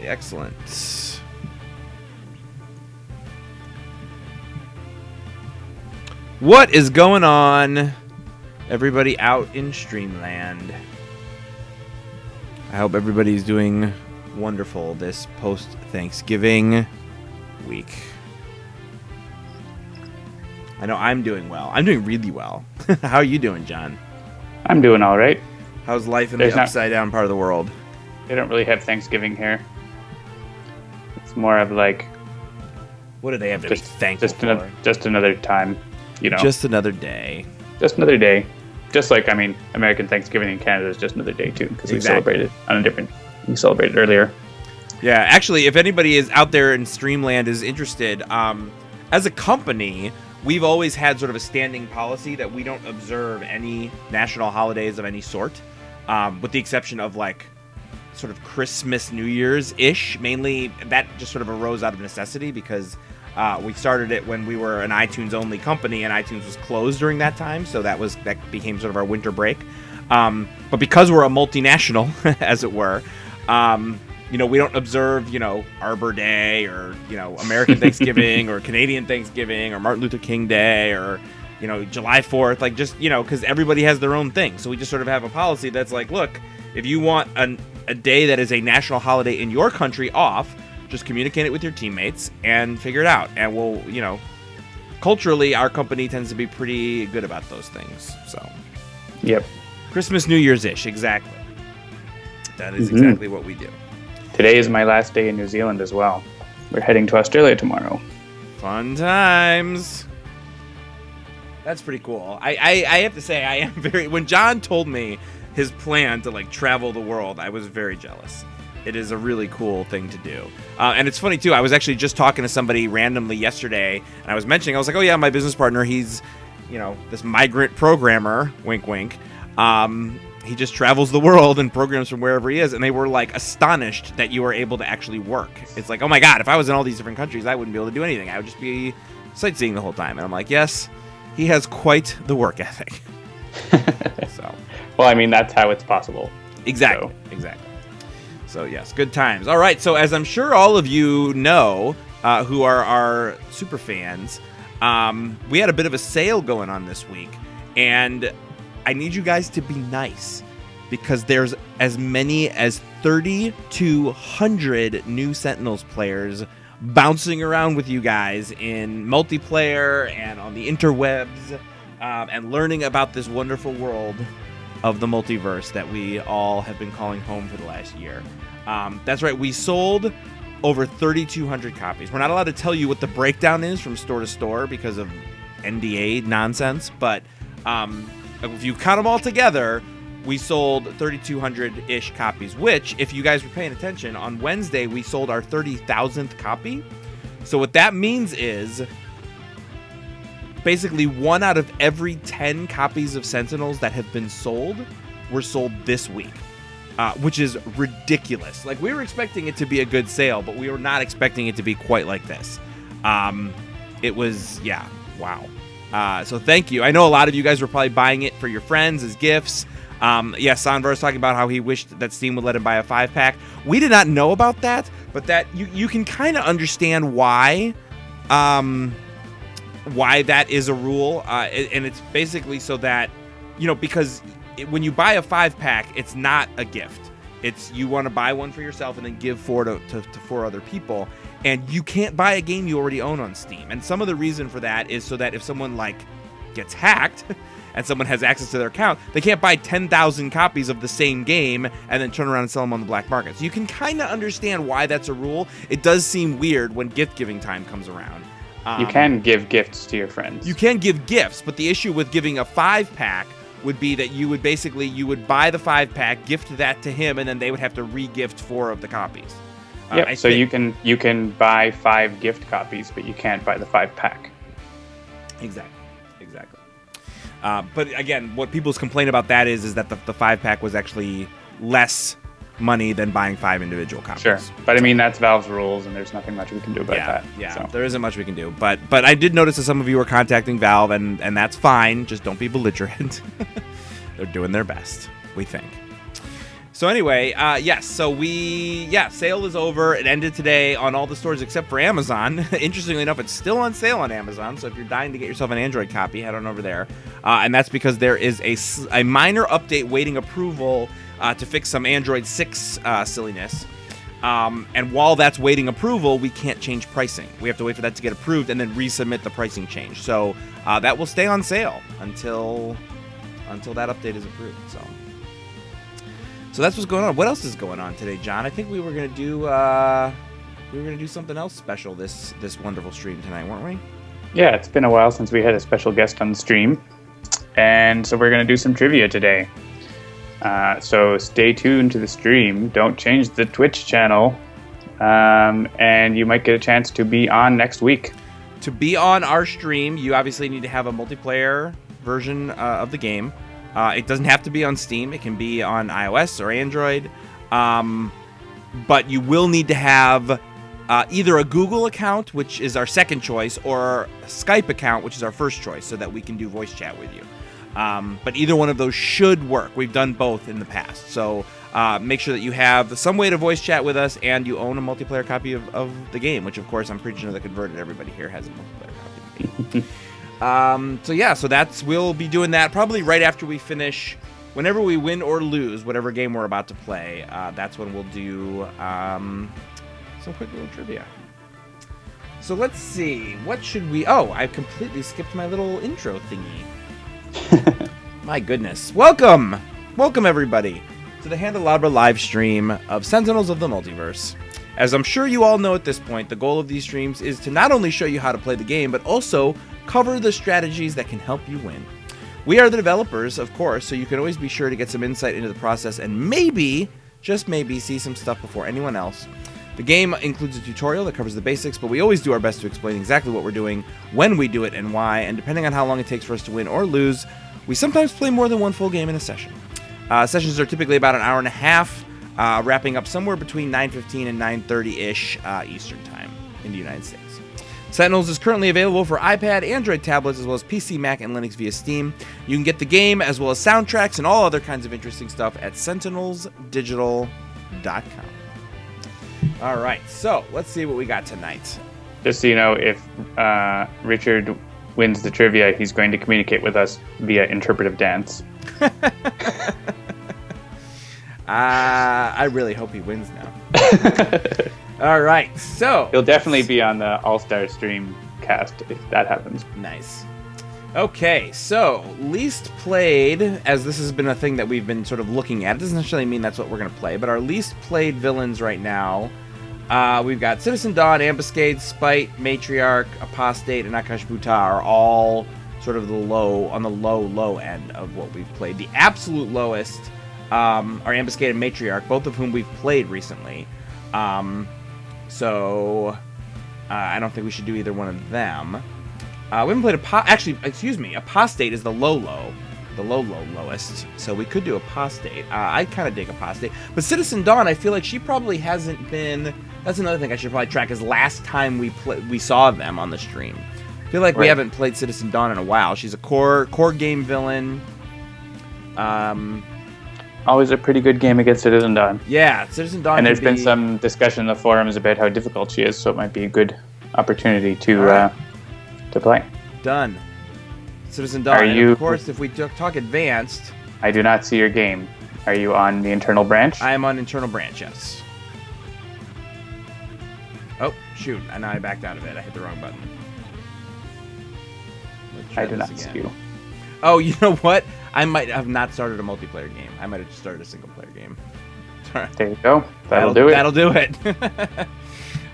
Excellent. What is going on, everybody out in Streamland? I hope everybody's doing wonderful this post-Thanksgiving week. I know I'm doing well. I'm doing really well. How are you doing, John? I'm doing all right. How's life in the upside-down part of the world? They don't really have Thanksgiving here. It's more of like... What do they have to be thankful for? Just another time, you know. Just another day. Just another day. Just like, I mean, American Thanksgiving in Canada is just another day, too, because we celebrated on a different... We celebrated earlier. Yeah, actually, if anybody is out there in Streamland is interested, as a company, we've always had sort of a standing policy that we don't observe any national holidays of any sort, with the exception of, like, sort of Christmas, New Year's-ish. Mainly, that just sort of arose out of necessity because we started it when we were an iTunes-only company, and iTunes was closed during that time, so that became sort of our winter break. But because we're a multinational, as it were, you know, we don't observe, you know, Arbor Day or, you know, American Thanksgiving or Canadian Thanksgiving or Martin Luther King Day or, you know, July 4th, like just, you know, because everybody has their own thing. So we just sort of have a policy that's like, look, if you want a day that is a national holiday in your country off, just communicate it with your teammates and figure it out. And we'll, you know, culturally, our company tends to be pretty good about those things. So, yep. Christmas, New Year's-ish, exactly. That is exactly what we do. Today is my last day in New Zealand as well. We're heading to Australia tomorrow. Fun times. That's pretty cool. I have to say, I am very... When John told me his plan to, like, travel the world, I was very jealous. It is a really cool thing to do. And it's funny, too. I was actually just talking to somebody randomly yesterday, and I was like, oh, yeah, my business partner, he's, you know, this migrant programmer, wink, wink. He just travels the world and programs from wherever he is, and they were, like, astonished that you were able to actually work. It's like, oh, my God, if I was in all these different countries, I wouldn't be able to do anything. I would just be sightseeing the whole time. And I'm like, yes, he has quite the work ethic. So, well, I mean, that's how it's possible. Exactly. So, yes, good times. All right, so as I'm sure all of you know, who are our super fans, we had a bit of a sale going on this week, and I need you guys to be nice because there's as many as 3,200 new Sentinels players bouncing around with you guys in multiplayer and on the interwebs and learning about this wonderful world of the multiverse that we all have been calling home for the last year. That's right, we sold over 3,200 copies. We're not allowed to tell you what the breakdown is from store to store because of NDA nonsense, but if you count them all together, we sold 3,200-ish copies, which, if you guys were paying attention, on Wednesday, we sold our 30,000th copy. So what that means is basically 1 out of every 10 copies of Sentinels that have been sold were sold this week, which is ridiculous. Like, we were expecting it to be a good sale, but we were not expecting it to be quite like this. It was, yeah, wow. So thank you. I know a lot of you guys were probably buying it for your friends as gifts. Sanvar was talking about how he wished that Steam would let him buy a 5-pack. We did not know about that, but that you can kind of understand why that is a rule. And it's basically so that, you know, because when you buy a 5-pack, it's not a gift. It's you want to buy one for yourself and then give 4 to 4 other people. And you can't buy a game you already own on Steam. And some of the reason for that is so that if someone, like, gets hacked and someone has access to their account, they can't buy 10,000 copies of the same game and then turn around and sell them on the black market. So you can kind of understand why that's a rule. It does seem weird when gift-giving time comes around. You can give gifts to your friends. You can give gifts, but the issue with giving a 5-pack would be that you would buy the 5-pack, gift that to him, and then they would have to re-gift 4 of the copies. So you can buy 5 gift copies, but you can't buy the 5-pack. Exactly. But again, what people's complain about that is that the 5-pack was actually less money than buying 5 individual copies. Sure, but I mean that's Valve's rules, and there's nothing much we can do about that. Yeah, so. There isn't much we can do. But I did notice that some of you were contacting Valve, and that's fine. Just don't be belligerent. They're doing their best, we think. So anyway, yes. So sale is over. It ended today on all the stores except for Amazon. Interestingly enough, it's still on sale on Amazon. So if you're dying to get yourself an Android copy, head on over there. And that's because there is a minor update waiting approval to fix some Android 6 silliness. And while that's waiting approval, we can't change pricing. We have to wait for that to get approved and then resubmit the pricing change. So that will stay on sale until that update is approved. So that's what's going on. What else is going on today, John? I think we were gonna do something else special this wonderful stream tonight, weren't we? Yeah, it's been a while since we had a special guest on the stream, and so we're gonna do some trivia today. So stay tuned to the stream. Don't change the Twitch channel, and you might get a chance to be on next week. To be on our stream, you obviously need to have a multiplayer version of the game. It doesn't have to be on Steam. It can be on iOS or Android. But you will need to have either a Google account, which is our second choice, or a Skype account, which is our first choice, so that we can do voice chat with you. But either one of those should work. We've done both in the past. So make sure that you have some way to voice chat with us and you own a multiplayer copy of the game, which, of course, I'm pretty sure that Converted everybody here has a multiplayer copy of the game. So we'll be doing that probably right after we finish. Whenever we win or lose whatever game we're about to play, that's when we'll do some quick little trivia. So let's see, what should we... Oh, I completely skipped my little intro thingy. My goodness. Welcome everybody to the Handelabra live stream of Sentinels of the Multiverse. As I'm sure you all know at this point, the goal of these streams is to not only show you how to play the game, but also cover the strategies that can help you win. We are the developers, of course, so you can always be sure to get some insight into the process and maybe, just maybe, see some stuff before anyone else. The game includes a tutorial that covers the basics, but we always do our best to explain exactly what we're doing, when we do it, and why, and depending on how long it takes for us to win or lose, we sometimes play more than one full game in a session. Sessions are typically about an hour and a half, wrapping up somewhere between 9:15 and 9:30-ish Eastern Time in the United States. Sentinels is currently available for iPad, Android tablets, as well as PC, Mac, and Linux via Steam. You can get the game, as well as soundtracks and all other kinds of interesting stuff at sentinelsdigital.com. All right, so let's see what we got tonight. Just so you know, if Richard wins the trivia, he's going to communicate with us via interpretive dance. I really hope he wins now. All right, so he'll definitely be on the All-Star Stream cast if that happens. Nice. Okay, so least played, as this has been a thing that we've been sort of looking at. It doesn't necessarily mean that's what we're going to play, but our least played villains right now, we've got Citizen Dawn, Ambuscade, Spite, Matriarch, Apostate, and Akash Buta are all sort of on the low end of what we've played. The absolute lowest are Ambuscade and Matriarch, both of whom we've played recently. So I don't think we should do either one of them. We haven't played Apostate is the lowest. So we could do Apostate. I kind of dig Apostate. But Citizen Dawn, I feel like she probably hasn't been... That's another thing I should probably track, is last time we saw them on the stream. I feel like we haven't played Citizen Dawn in a while. She's a core game villain. Always a pretty good game against Citizen Dawn. Yeah, Citizen Dawn. And there's been some discussion in the forums about how difficult she is, so it might be a good opportunity to play. Done. Citizen Dawn. And of course, if we talk advanced... I do not see your game. Are you on the internal branch? I am on internal branch, yes. Oh, shoot. And now I backed out of it. I hit the wrong button. I do not see you. Oh, you know what? I might have not started a multiplayer game. I might have just started a single-player game. There you go. That'll do it. That'll do it.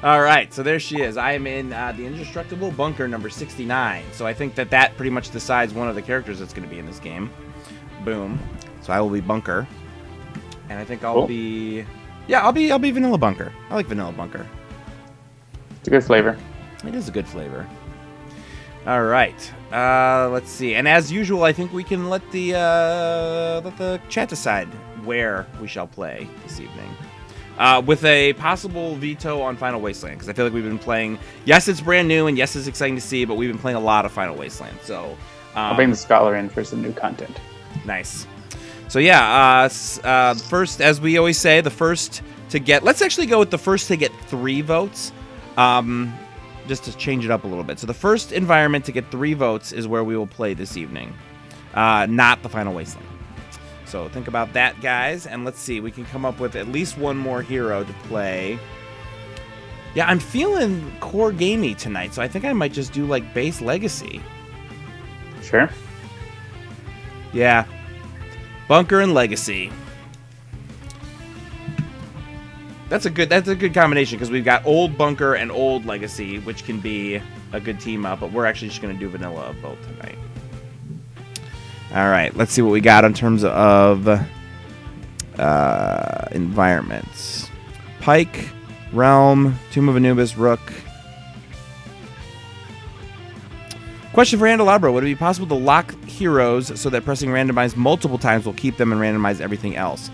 All right, so there she is. I am in the indestructible bunker number 69. So I think that pretty much decides one of the characters that's going to be in this game. Boom. So I will be Bunker, and I think I'll be... Yeah, I'll be Vanilla Bunker. I like Vanilla Bunker. It's a good flavor. It is a good flavor. All right. Let's see. And as usual, I think we can let the chat decide where we shall play this evening. With a possible veto on Final Wasteland, because I feel like we've been playing... Yes, it's brand new, and yes, it's exciting to see, but we've been playing a lot of Final Wasteland. So I'll bring the Scholar in for some new content. Nice. So yeah, first, as we always say, the first to get. Let's actually go with the first to get 3 votes, just to change it up a little bit. So the first environment to get 3 votes is where we will play this evening, not the Final Wasteland. So think about that, guys, and let's see. We can come up with at least one more hero to play. Yeah, I'm feeling core gamey tonight, so I think I might just do like base legacy. Sure. Yeah. Bunker and legacy. That's a good combination because we've got old bunker and old legacy, which can be a good team up, but we're actually just going to do vanilla of both tonight. All right, let's see what we got in terms of environments. Pike, Realm, Tomb of Anubis, Rook. Question for Handelabra. Would it be possible to lock heroes so that pressing randomize multiple times will keep them and randomize everything else?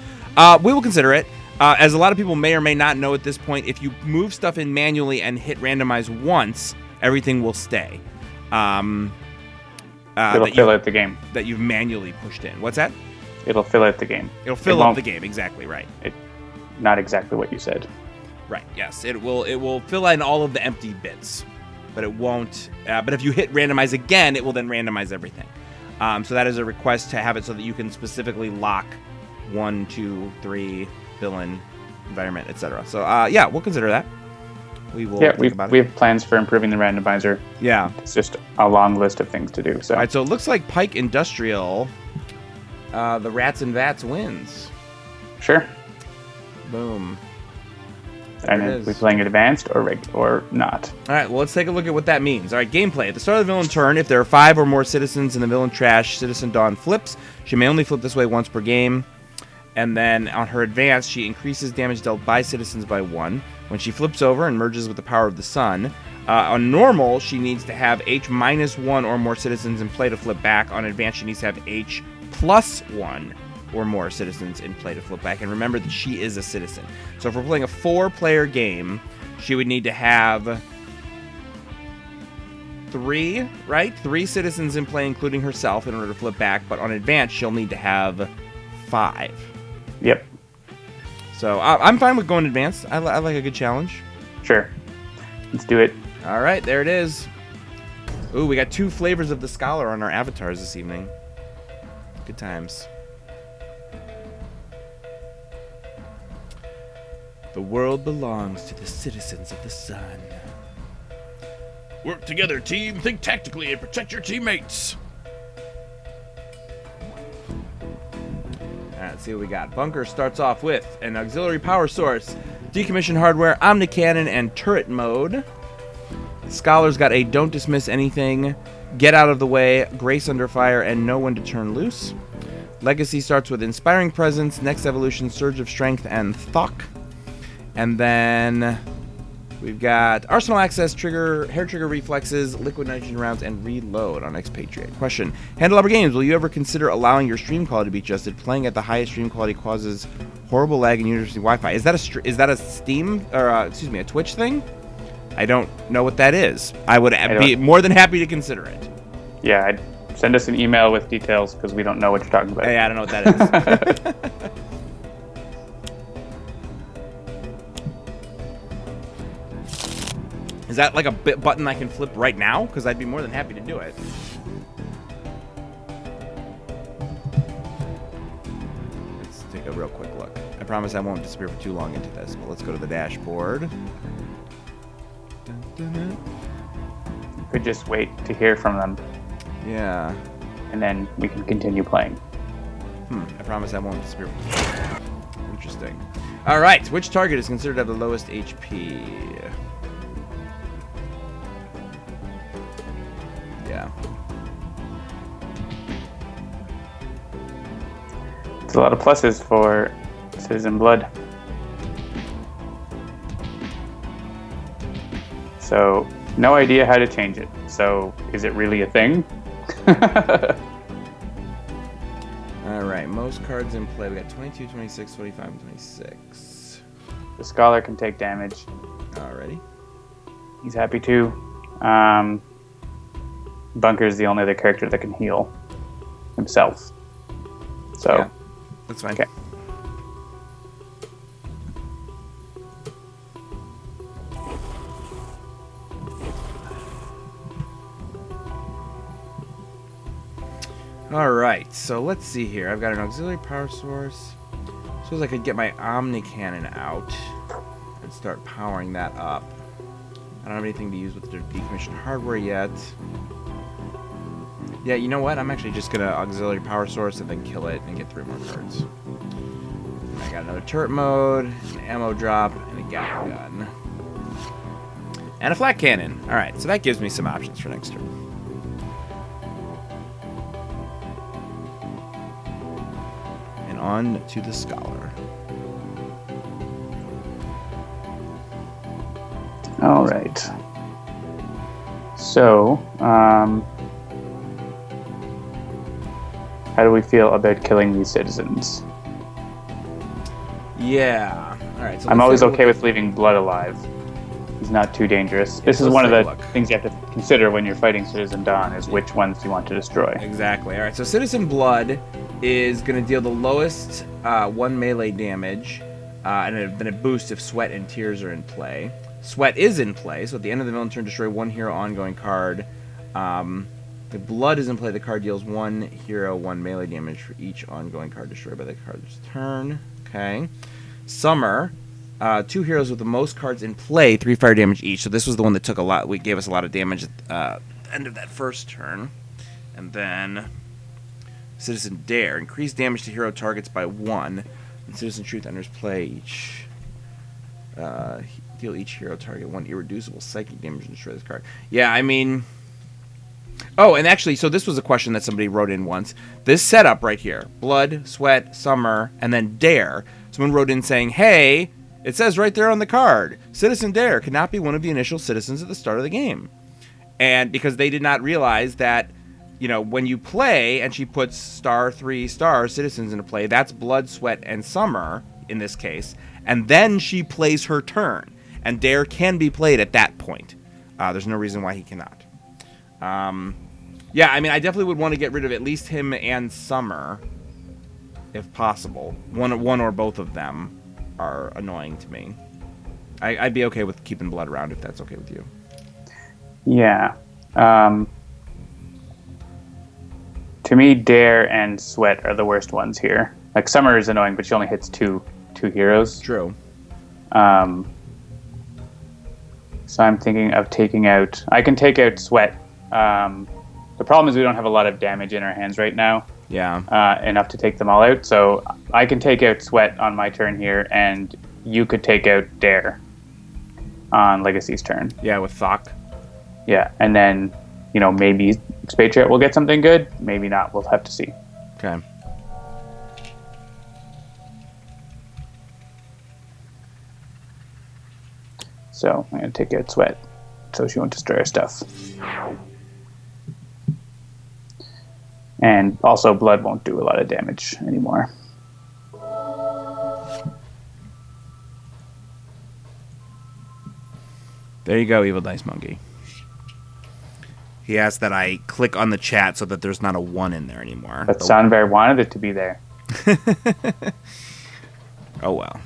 We will consider it. As a lot of people may or may not know at this point, if you move stuff in manually and hit randomize once, everything will stay. It'll fill out the game. That you've manually pushed in. What's that? It'll fill out the game. It'll fill up the game. Exactly right. Not exactly what you said. Right. Yes. It will fill in all of the empty bits, but it won't. But if you hit randomize again, it will then randomize everything. So that is a request to have it so that you can specifically lock 1, 2, 3 villain, environment, etc. So yeah, we'll consider that. We will. Yeah, we have plans for improving the randomizer. Yeah, it's just a long list of things to do. So, all right, so it looks like Pike Industrial, the Rats and Vats wins. Sure. Boom. And are we playing advanced or not? All right, well, let's take a look at what that means. All right, gameplay. At the start of the villain turn, if there are 5 or more citizens in the villain trash, Citizen Dawn flips. She may only flip this way once per game. And then on her advance, she increases damage dealt by citizens by 1. When she flips over and merges with the power of the sun. On normal, she needs to have H-1 or more citizens in play to flip back. On advance, she needs to have H+1 or more citizens in play to flip back. And remember that she is a citizen. So if we're playing a 4-player game, she would need to have 3, right? 3 citizens in play, including herself, in order to flip back. But on advance, she'll need to have 5. Yep. So I'm fine with going advanced. I like a good challenge. Sure. Let's do it. All right, there it is. Ooh, we got 2 flavors of the Scholar on our avatars this evening. Good times. The world belongs to the citizens of the sun. Work together, team. Think tactically and protect your teammates. Let's see what we got. Bunker starts off with an auxiliary power source, decommissioned hardware, omnicannon, and turret mode. Scholar's got a don't dismiss anything, get out of the way, grace under fire, and know when to turn loose. Legacy starts with inspiring presence, next evolution, surge of strength, and thok. And then we've got arsenal access, trigger, hair trigger reflexes, liquid nitrogen rounds, and reload on Expatriette. Question: Handelabra Games, will you ever consider allowing your stream quality to be adjusted? Playing at the highest stream quality causes horrible lag in university Wi-Fi. Is that a Steam or a Twitch thing? I don't know what that is. I would be more than happy to consider it. Yeah, send us an email with details because we don't know what you're talking about. Hey, I don't know what that is. Is that like a button I can flip right now? Because I'd be more than happy to do it. Let's take a real quick look. I promise I won't disappear for too long into this, but let's go to the dashboard. You could just wait to hear from them. Yeah. And then we can continue playing. I promise I won't disappear. Interesting. All right. Which target is considered to have the lowest HP? Yeah. It's a lot of pluses for Citizen Blood. So, no idea how to change it. So, is it really a thing? Alright, most cards in play. We got 22, 26, 25, and 26. The Scholar can take damage. Alrighty. He's happy too. Bunker's the only other character that can heal himself. So, That's fine. Okay. All right, so let's see here. I've got an auxiliary power source. Suppose I could get my Omni Cannon out and start powering that up. I don't have anything to use with the decommissioned hardware yet. Yeah, you know what? I'm actually just gonna auxiliary power source and then kill it and get 3 more cards. I got another turret mode, an ammo drop, and a gatling gun. And a flat cannon. Alright, so that gives me some options for next turn. And on to the Scholar. All right. So, how do we feel about killing these citizens? Yeah. All right. So I'm always okay with leaving Blood alive. He's not too dangerous. This is one of the things you have to consider when you're fighting Citizen Dawn, is which ones you want to destroy. Exactly. All right. So Citizen Blood is going to deal the lowest 1 melee damage, and then it boosts if Sweat and Tears are in play. Sweat is in play, so at the end of the villain turn, destroy 1 hero ongoing card. If Blood is in play, the card deals 1 hero 1 melee damage for each ongoing card destroyed by the card's turn. Okay. Summer, 2 heroes with the most cards in play, 3 fire damage each. So this was the one that took a lot. We gave us a lot of damage at the end of that first turn. And then Citizen Dare, increase damage to hero targets by 1. And Citizen Truth enters play each. Deal each hero target 1 irreducible psychic damage and destroy this card. Yeah, I mean... Oh, and actually, so this was a question that somebody wrote in once. This setup right here, Blood, Sweat, Summer, and then Dare. Someone wrote in saying, hey, it says right there on the card, Citizen Dare cannot be one of the initial citizens at the start of the game. And because they did not realize that, you know, when you play and she puts star 3 star citizens into play, that's Blood, Sweat, and Summer in this case. And then she plays her turn. And Dare can be played at that point. There's no reason why he cannot. Yeah, I mean, I definitely would want to get rid of at least him and Summer, if possible. One or both of them are annoying to me. I'd be okay with keeping Blood around if that's okay with you. Yeah. To me, Dare and Sweat are the worst ones here. Like, Summer is annoying, but she only hits two heroes. True. So I'm thinking of taking out... I can take out Sweat. The problem is we don't have a lot of damage in our hands right now. Yeah. Enough to take them all out. So I can take out Sweat on my turn here, and you could take out Dare on Legacy's turn. Yeah, with Thok. Yeah, and then, you know, maybe Expatriette will get something good. Maybe not. We'll have to see. Okay. So I'm going to take out Sweat so she won't destroy our stuff. And also Blood won't do a lot of damage anymore. There you go, Evil Dice Monkey. He asked that I click on the chat so that there's not a 1 in there anymore. But Sunbear wanted it to be there. Oh, well.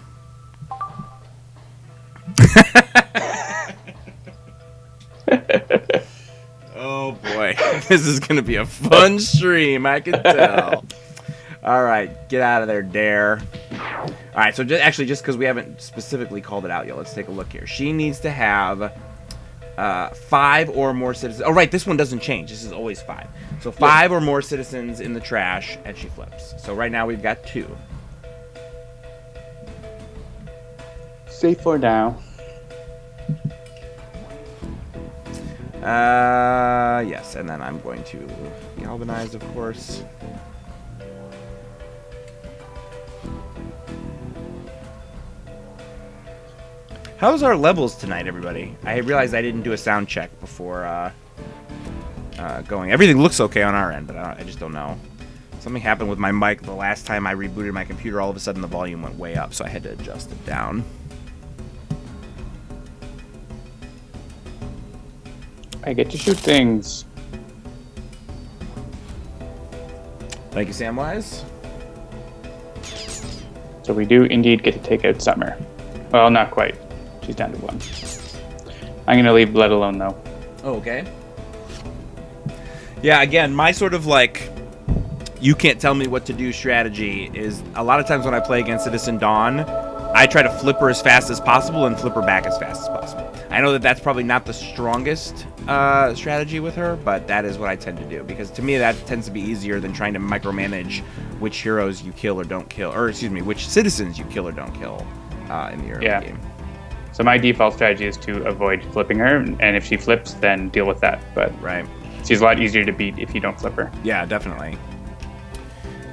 Oh, boy. This is going to be a fun stream, I can tell. All right, get out of there, Dare. All right, so just because we haven't specifically called it out yet, let's take a look here. She needs to have 5 or more citizens. Oh, right, this one doesn't change. This is always 5. So 5 or more citizens in the trash, and she flips. So right now we've got 2. Safe for now. Yes, and then I'm going to galvanize, of course. How's our levels tonight, everybody? I realized I didn't do a sound check before going. Everything looks okay on our end, but I just don't know. Something happened with my mic the last time I rebooted my computer. All of a sudden, the volume went way up, so I had to adjust it down. I get to shoot things. Thank you, Samwise. So we do indeed get to take out Summer. Well, not quite. She's down to 1. I'm going to leave Blood alone, though. Oh, okay. Yeah, again, my sort of like, you can't tell me what to do strategy is a lot of times when I play against Citizen Dawn, I try to flip her as fast as possible and flip her back as fast as possible. I know that that's probably not the strongest strategy with her, but that is what I tend to do. Because to me, that tends to be easier than trying to micromanage which heroes you kill or don't kill. Or, excuse me, which citizens you kill or don't kill in the early game. So my default strategy is to avoid flipping her, and if she flips, then deal with that. But right. She's a lot easier to beat if you don't flip her. Yeah, definitely.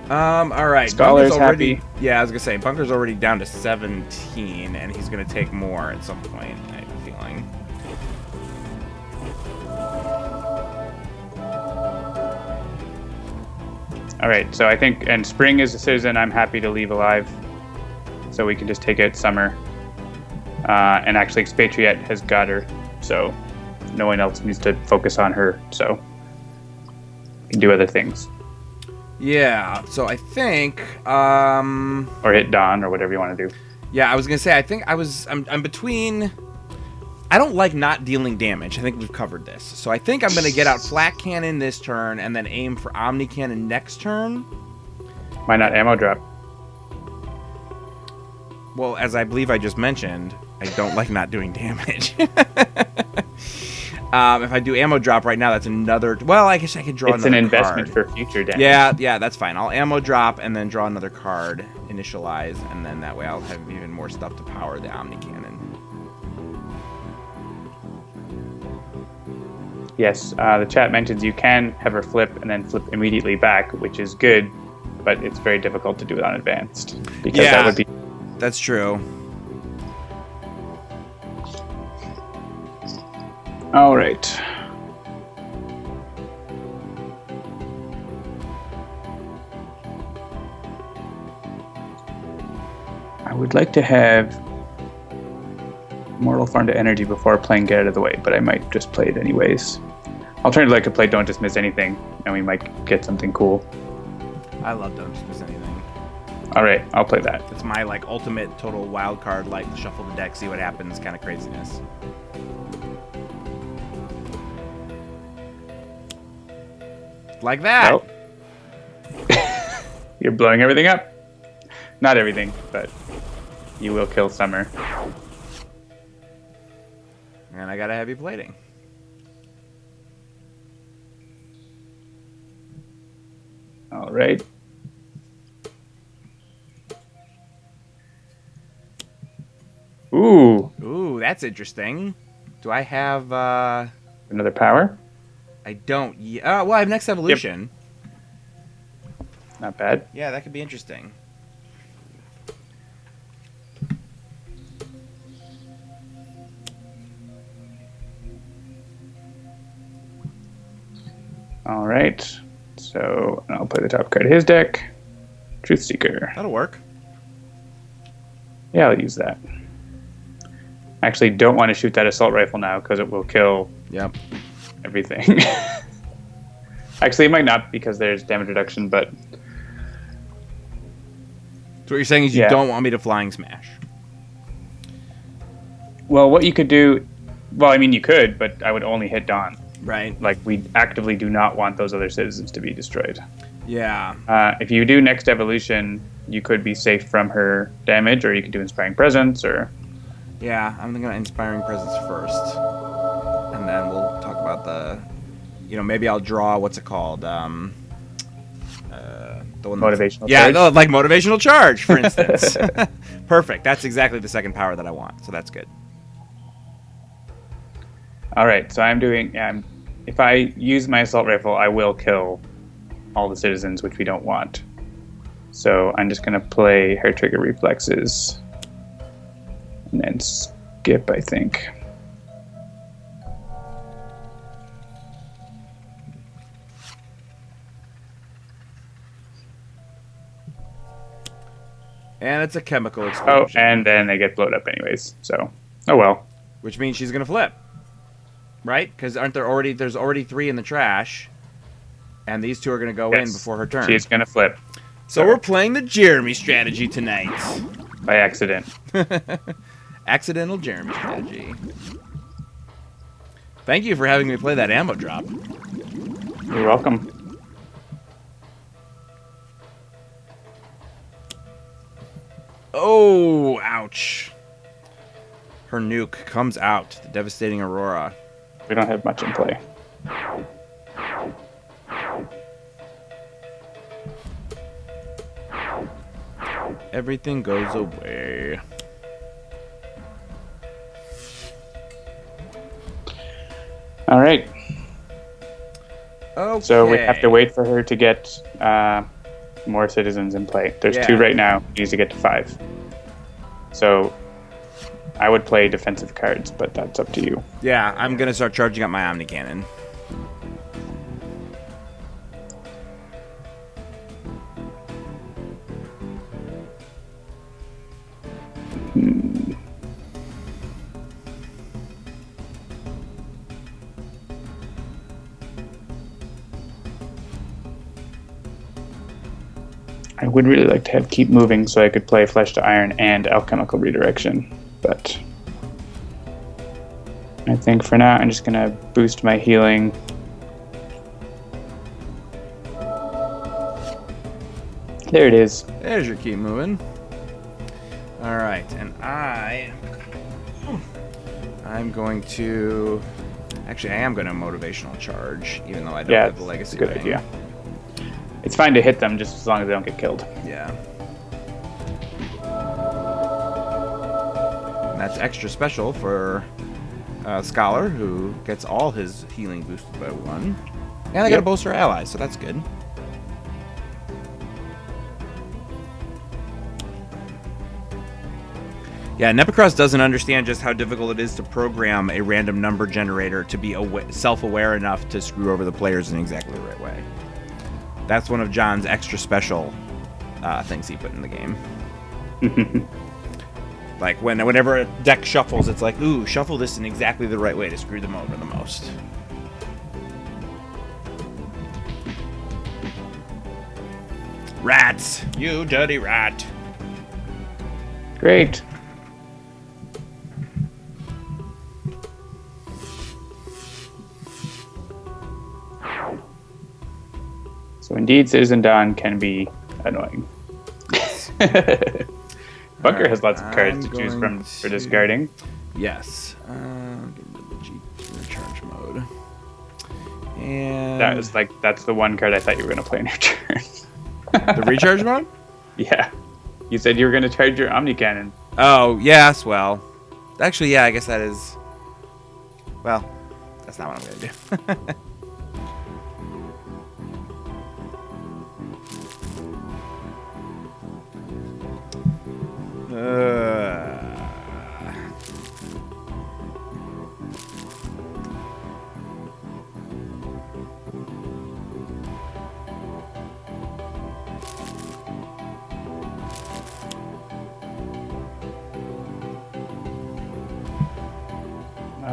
All right. Scholar's already, happy. Yeah, I was going to say, Bunker's already down to 17, and he's going to take more at some point, I have a feeling. All right, so I think, and Spring is a citizen I'm happy to leave alive, so we can just take out Summer. And actually, Expatriette has got her, so no one else needs to focus on her, so we can do other things. Yeah, so I think... or hit Dawn, or whatever you want to do. Yeah, I was going to say, I think I'm between... I don't like not dealing damage. I think we've covered this. So I think I'm going to get out Flak Cannon this turn, and then aim for Omni Cannon next turn. Why not ammo drop? Well, as I believe I just mentioned, I don't like not doing damage. If I do ammo drop right now, that's another... Well, I guess I could draw another card. It's an investment for future damage. Yeah, that's fine. I'll ammo drop and then draw another card, initialize, and then that way I'll have even more stuff to power the Omni Cannon. Yes, the chat mentions you can have her flip and then flip immediately back, which is good, but it's very difficult to do it on advanced. Because that would be... That's true. All right. I would like to have Mortal Farm to Energy before playing Get Out of the Way, but I might just play it anyways. Alternatively, I could play Don't Dismiss Anything, and we might get something cool. I love Don't Dismiss Anything. All right, I'll play that. It's my like ultimate total wild card, like shuffle the deck, see what happens, kind of craziness. Like that. Nope. You're blowing everything up. Not everything, but you will kill Summer. And I got a heavy plating. All right. Ooh, that's interesting. Do I have Another power? I don't. Yeah. Well, I have Next Evolution. Yep. Not bad. Yeah, that could be interesting. All right. So I'll play the top card of his deck. Truth Seeker. That'll work. Yeah, I'll use that. Actually, don't want to shoot that assault rifle now because it will kill everything. Actually, it might not because there's damage reduction, but... So what you're saying is you don't want me to Flying Smash? Well, what you could do... Well, I mean, you could, but I would only hit Dawn. Right. Like, we actively do not want those other citizens to be destroyed. Yeah. If you do Next Evolution, you could be safe from her damage, or you could do Inspiring Presence, or... Yeah, I'm going to Inspiring Presence first. And then we'll talk about the... You know, maybe I'll draw... What's it called? The one Motivational Charge? Yeah, like Motivational Charge, for instance. Perfect. That's exactly the second power that I want, so that's good. All right, so I'm doing... if I use my Assault Rifle, I will kill all the citizens, which we don't want. So I'm just going to play Hair Trigger Reflexes. And then skip, I think. And it's a chemical explosion. Oh, and then they get blown up anyways. So, oh well. Which means she's going to flip. Right? Because there's already 3 in the trash. And these 2 are going to go in before her turn. She's going to flip. So we're playing the Jeremy strategy tonight. By accident. Accidental Jeremy strategy. Thank you for having me play that ammo drop. You're welcome. Oh, ouch. Her nuke comes out. The devastating Aurora. We don't have much in play. Everything goes away. All right. Okay. So we have to wait for her to get more citizens in play. There's 2 right now. She needs to get to 5. So I would play defensive cards, but that's up to you. Yeah, I'm going to start charging up my Omni Cannon. I would really like to have keep moving so I could play Flesh to Iron and Alchemical Redirection, but I think for now I'm just going to boost my healing. There it is. There's your keep moving. All right, and I'm going to... Actually, I am going to motivational charge, even though I don't have the legacy good thing. idea. It's fine to hit them just as long as they don't get killed. Yeah. And that's extra special for Scholar, who gets all his healing boosted by 1. And I got to bolster allies, so that's good. Yeah, Nepicross doesn't understand just how difficult it is to program a random number generator to be self-aware enough to screw over the players in exactly the right way. That's one of John's extra special things he put in the game. Like whenever a deck shuffles, it's like, ooh, shuffle this in exactly the right way to screw them over the most. Rats! You dirty rat! Great. So indeed, Citizen Dawn can be annoying. Bunker has lots of cards to choose from for discarding. Yes. Get into the G recharge mode. And that's the one card I thought you were going to play in your turn. the recharge mode? Yeah. You said you were going to charge your Omni Cannon. Oh, yes, well. Actually, yeah, I guess that is... Well, that's not what I'm going to do.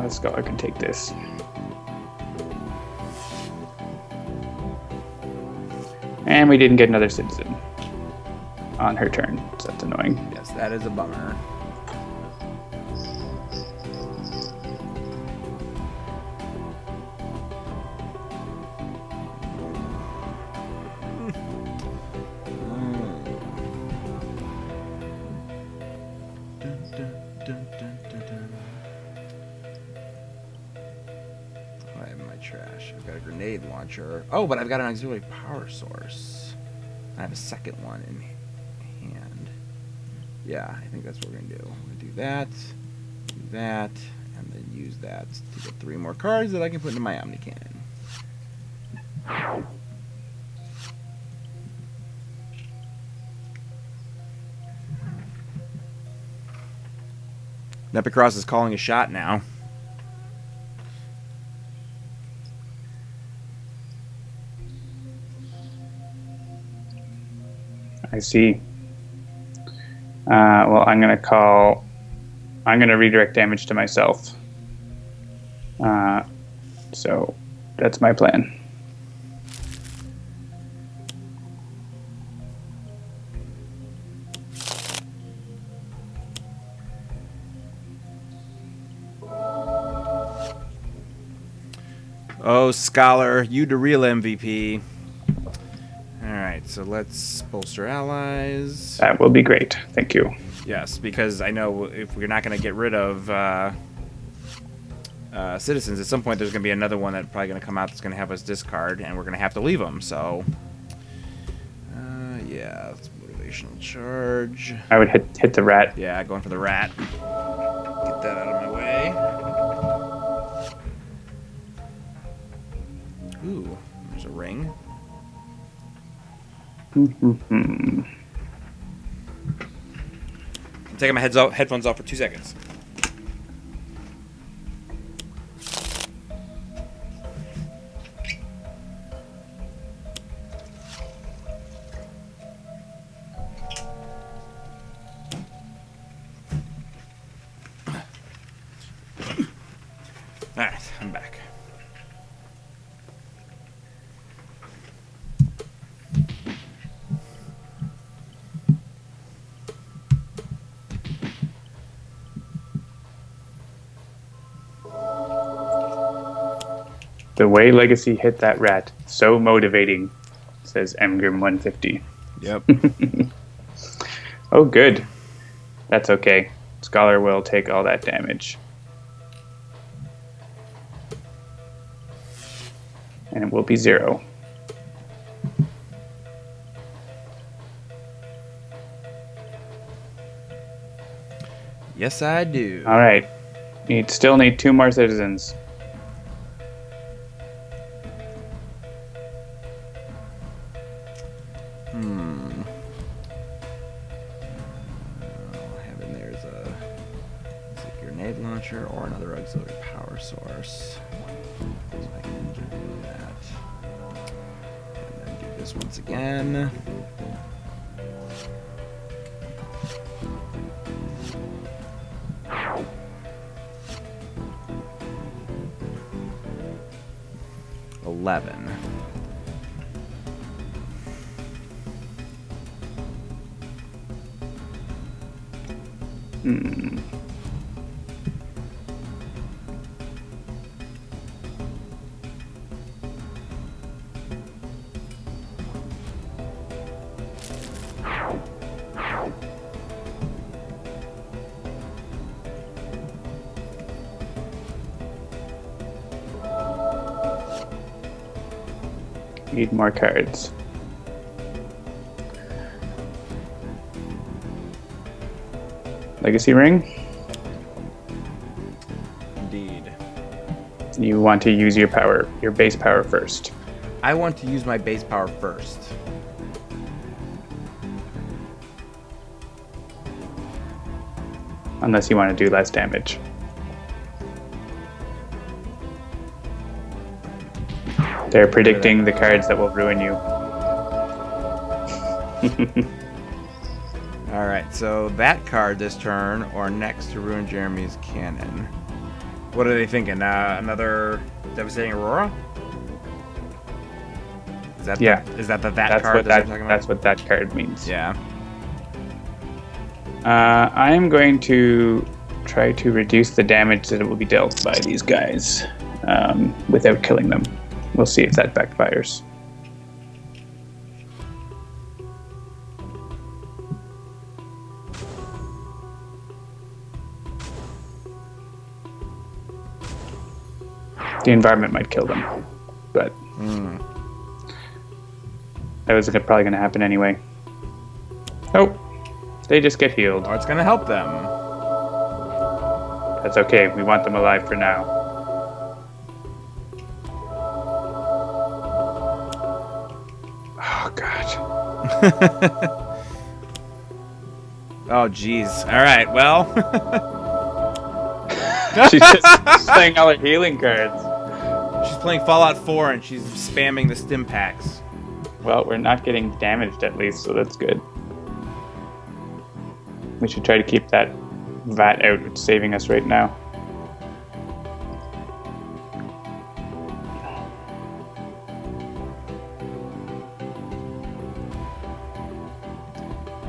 The Scholar can take this. And we didn't get another citizen on her turn, so that's annoying. Yes, that is a bummer. I have my trash. I've got a grenade launcher. Oh, but I've got an auxiliary power source. I have a second one in hand. Yeah, I think that's what we're going to do. We're going to do that, and then use that to get 3 more cards that I can put into my Omni Cannon. Nepicross is calling a shot now. I see. Well, I'm going to redirect damage to myself. So that's my plan. Oh, Scholar, you the real MVP. Alright, so let's bolster allies. That will be great. Thank you. Yes, because I know if we're not going to get rid of citizens, at some point there's going to be another one that's probably going to come out that's going to have us discard, and we're going to have to leave them, so... yeah, it's motivational charge. I would hit the rat. Yeah, going for the rat. Get that out of my way. Ooh, there's a ring. I'm taking my headphones off for 2 seconds. Alright, I'm back. The way Legacy hit that rat, so motivating, says Mgrim150. Yep. Oh, good. That's okay. Scholar will take all that damage. And it will be 0. Yes, I do. All right. Still need 2 more citizens. Have in there is a grenade launcher or another auxiliary power source. So I can do that. And then do this once again. $11. Need more cards. Legacy ring. Indeed. You want to use your base power first. I want to use my base power first. Unless you want to do less damage. They're predicting the cards that will ruin you. Alright, so that card this turn, or next to ruin Jeremy's cannon. What are they thinking? Another Devastating Aurora? Is that is that card that they're talking about? That's what that card means. Yeah. I am going to try to reduce the damage that it will be dealt by these guys without killing them. We'll see if that backfires. The environment might kill them, but that was probably going to happen anyway. Oh, they just get healed. Or it's going to help them. That's okay. We want them alive for now. Oh, God. Oh, jeez. All right, well. She's just playing all her healing cards. She's playing Fallout 4 and she's spamming the stim packs. Well, we're not getting damaged at least, so that's good. We should try to keep that vat out. It's saving us right now.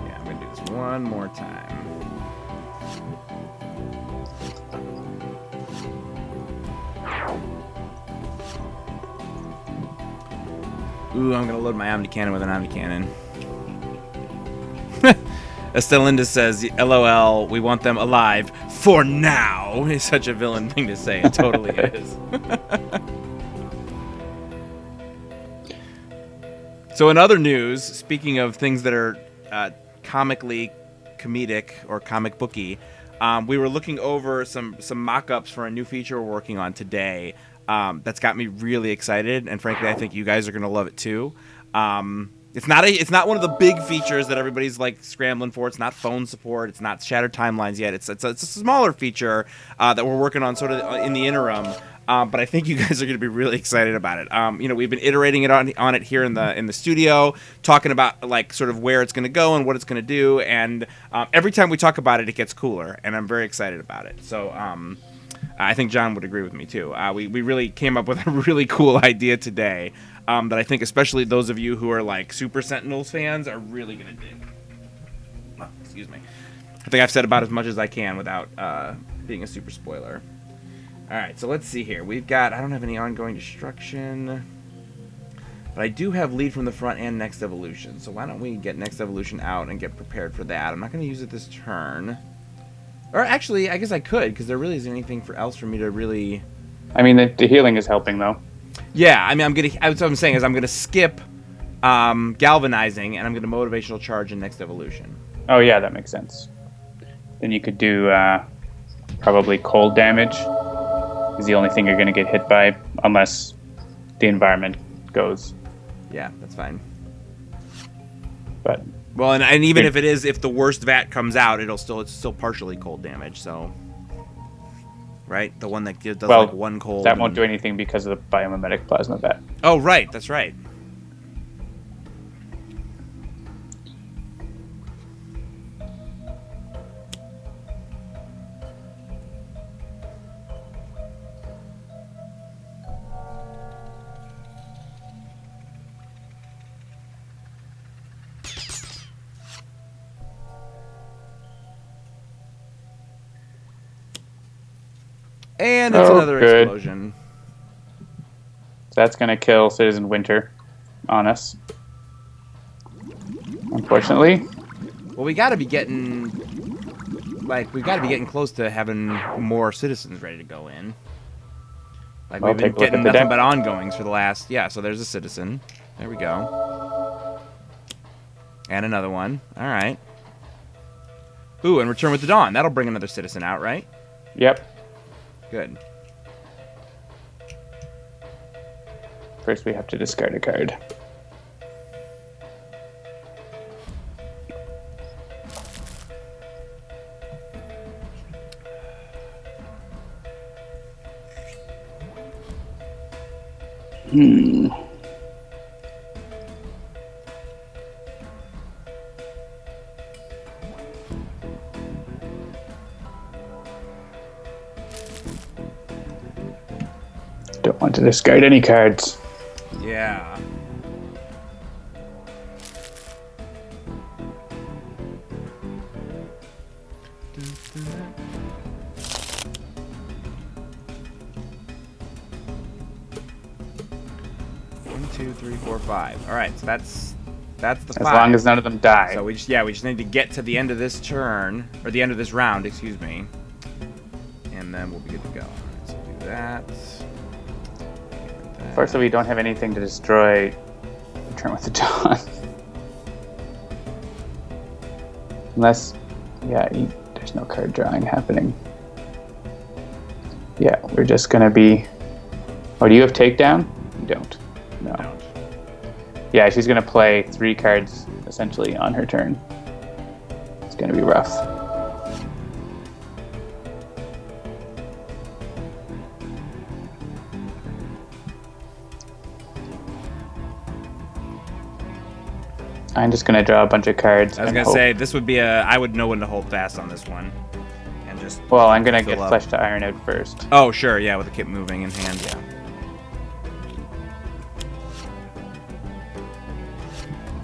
Yeah, I'm going to do this one more time. Ooh, I'm gonna load my Omni Cannon with an Omni Cannon. Estelinda says, LOL, we want them alive for now. It's such a villain thing to say. It totally is. So in other news, speaking of things that are comically comedic or comic booky, we were looking over some mock-ups for a new feature we're working on today. That's got me really excited, and frankly, I think you guys are going to love it too. It's not one of the big features that everybody's like scrambling for. It's not phone support. It's not shattered timelines yet. It's a smaller feature that we're working on sort of in the interim. But I think you guys are going to be really excited about it. We've been iterating it on it here in the studio, talking about like sort of where it's going to go and what it's going to do. And every time we talk about it, it gets cooler, and I'm very excited about it. So I think John would agree with me too. We really came up with a really cool idea today that I think especially those of you who are like super Sentinels fans are really going to dig. Oh, excuse me. I think I've said about as much as I can without being a super spoiler. All right, so let's see here. I don't have any ongoing destruction, but I do have lead from the front and next evolution. So why don't we get next evolution out and get prepared for that? I'm not going to use it this turn. Or actually, I guess I could, because there really isn't anything else for me to really... I mean, the healing is helping, though. Yeah, I mean, what I'm saying is I'm going to skip galvanizing, and I'm going to motivational charge in next evolution. Oh, yeah, that makes sense. Then you could do probably cold damage. Is the only thing you're going to get hit by, unless the environment goes. Yeah, that's fine. But well, and even if the worst vat comes out, it's still partially cold damage. So, right, the one that does like one cold. That won't do anything because of the biomimetic plasma vat. Oh, right, that's right. And it's another explosion. That's going to kill Citizen Winter on us. Unfortunately. Well, we got to be getting close to having more citizens ready to go in. Like we've been getting nothing but ongoings for the last... Yeah, so there's a citizen. There we go. And another one. All right. Ooh, and Return with the Dawn. That'll bring another citizen out, right? Yep. Good. First, we have to discard a card. Don't want to discard any cards. Yeah. One, two, three, four, five. All right, so that's the five. As long as none of them die. So we just need to get to the end of this turn, or the end of this round, excuse me, and then we'll be good to go. So do that. Unfortunately, we don't have anything to destroy Return with the Dawn. Unless, yeah, there's no card drawing happening. Yeah, we're just going to be... Oh, do you have Takedown? You don't. No. I don't. Yeah, she's going to play 3 cards, essentially, on her turn. It's going to be rough. I'm just going to draw a bunch of cards. I was going to say, this would be I would know when to hold fast on this one. And just... Well, I'm going to get Flesh to Iron out first. Oh, sure, yeah, with the kit moving in hand, yeah.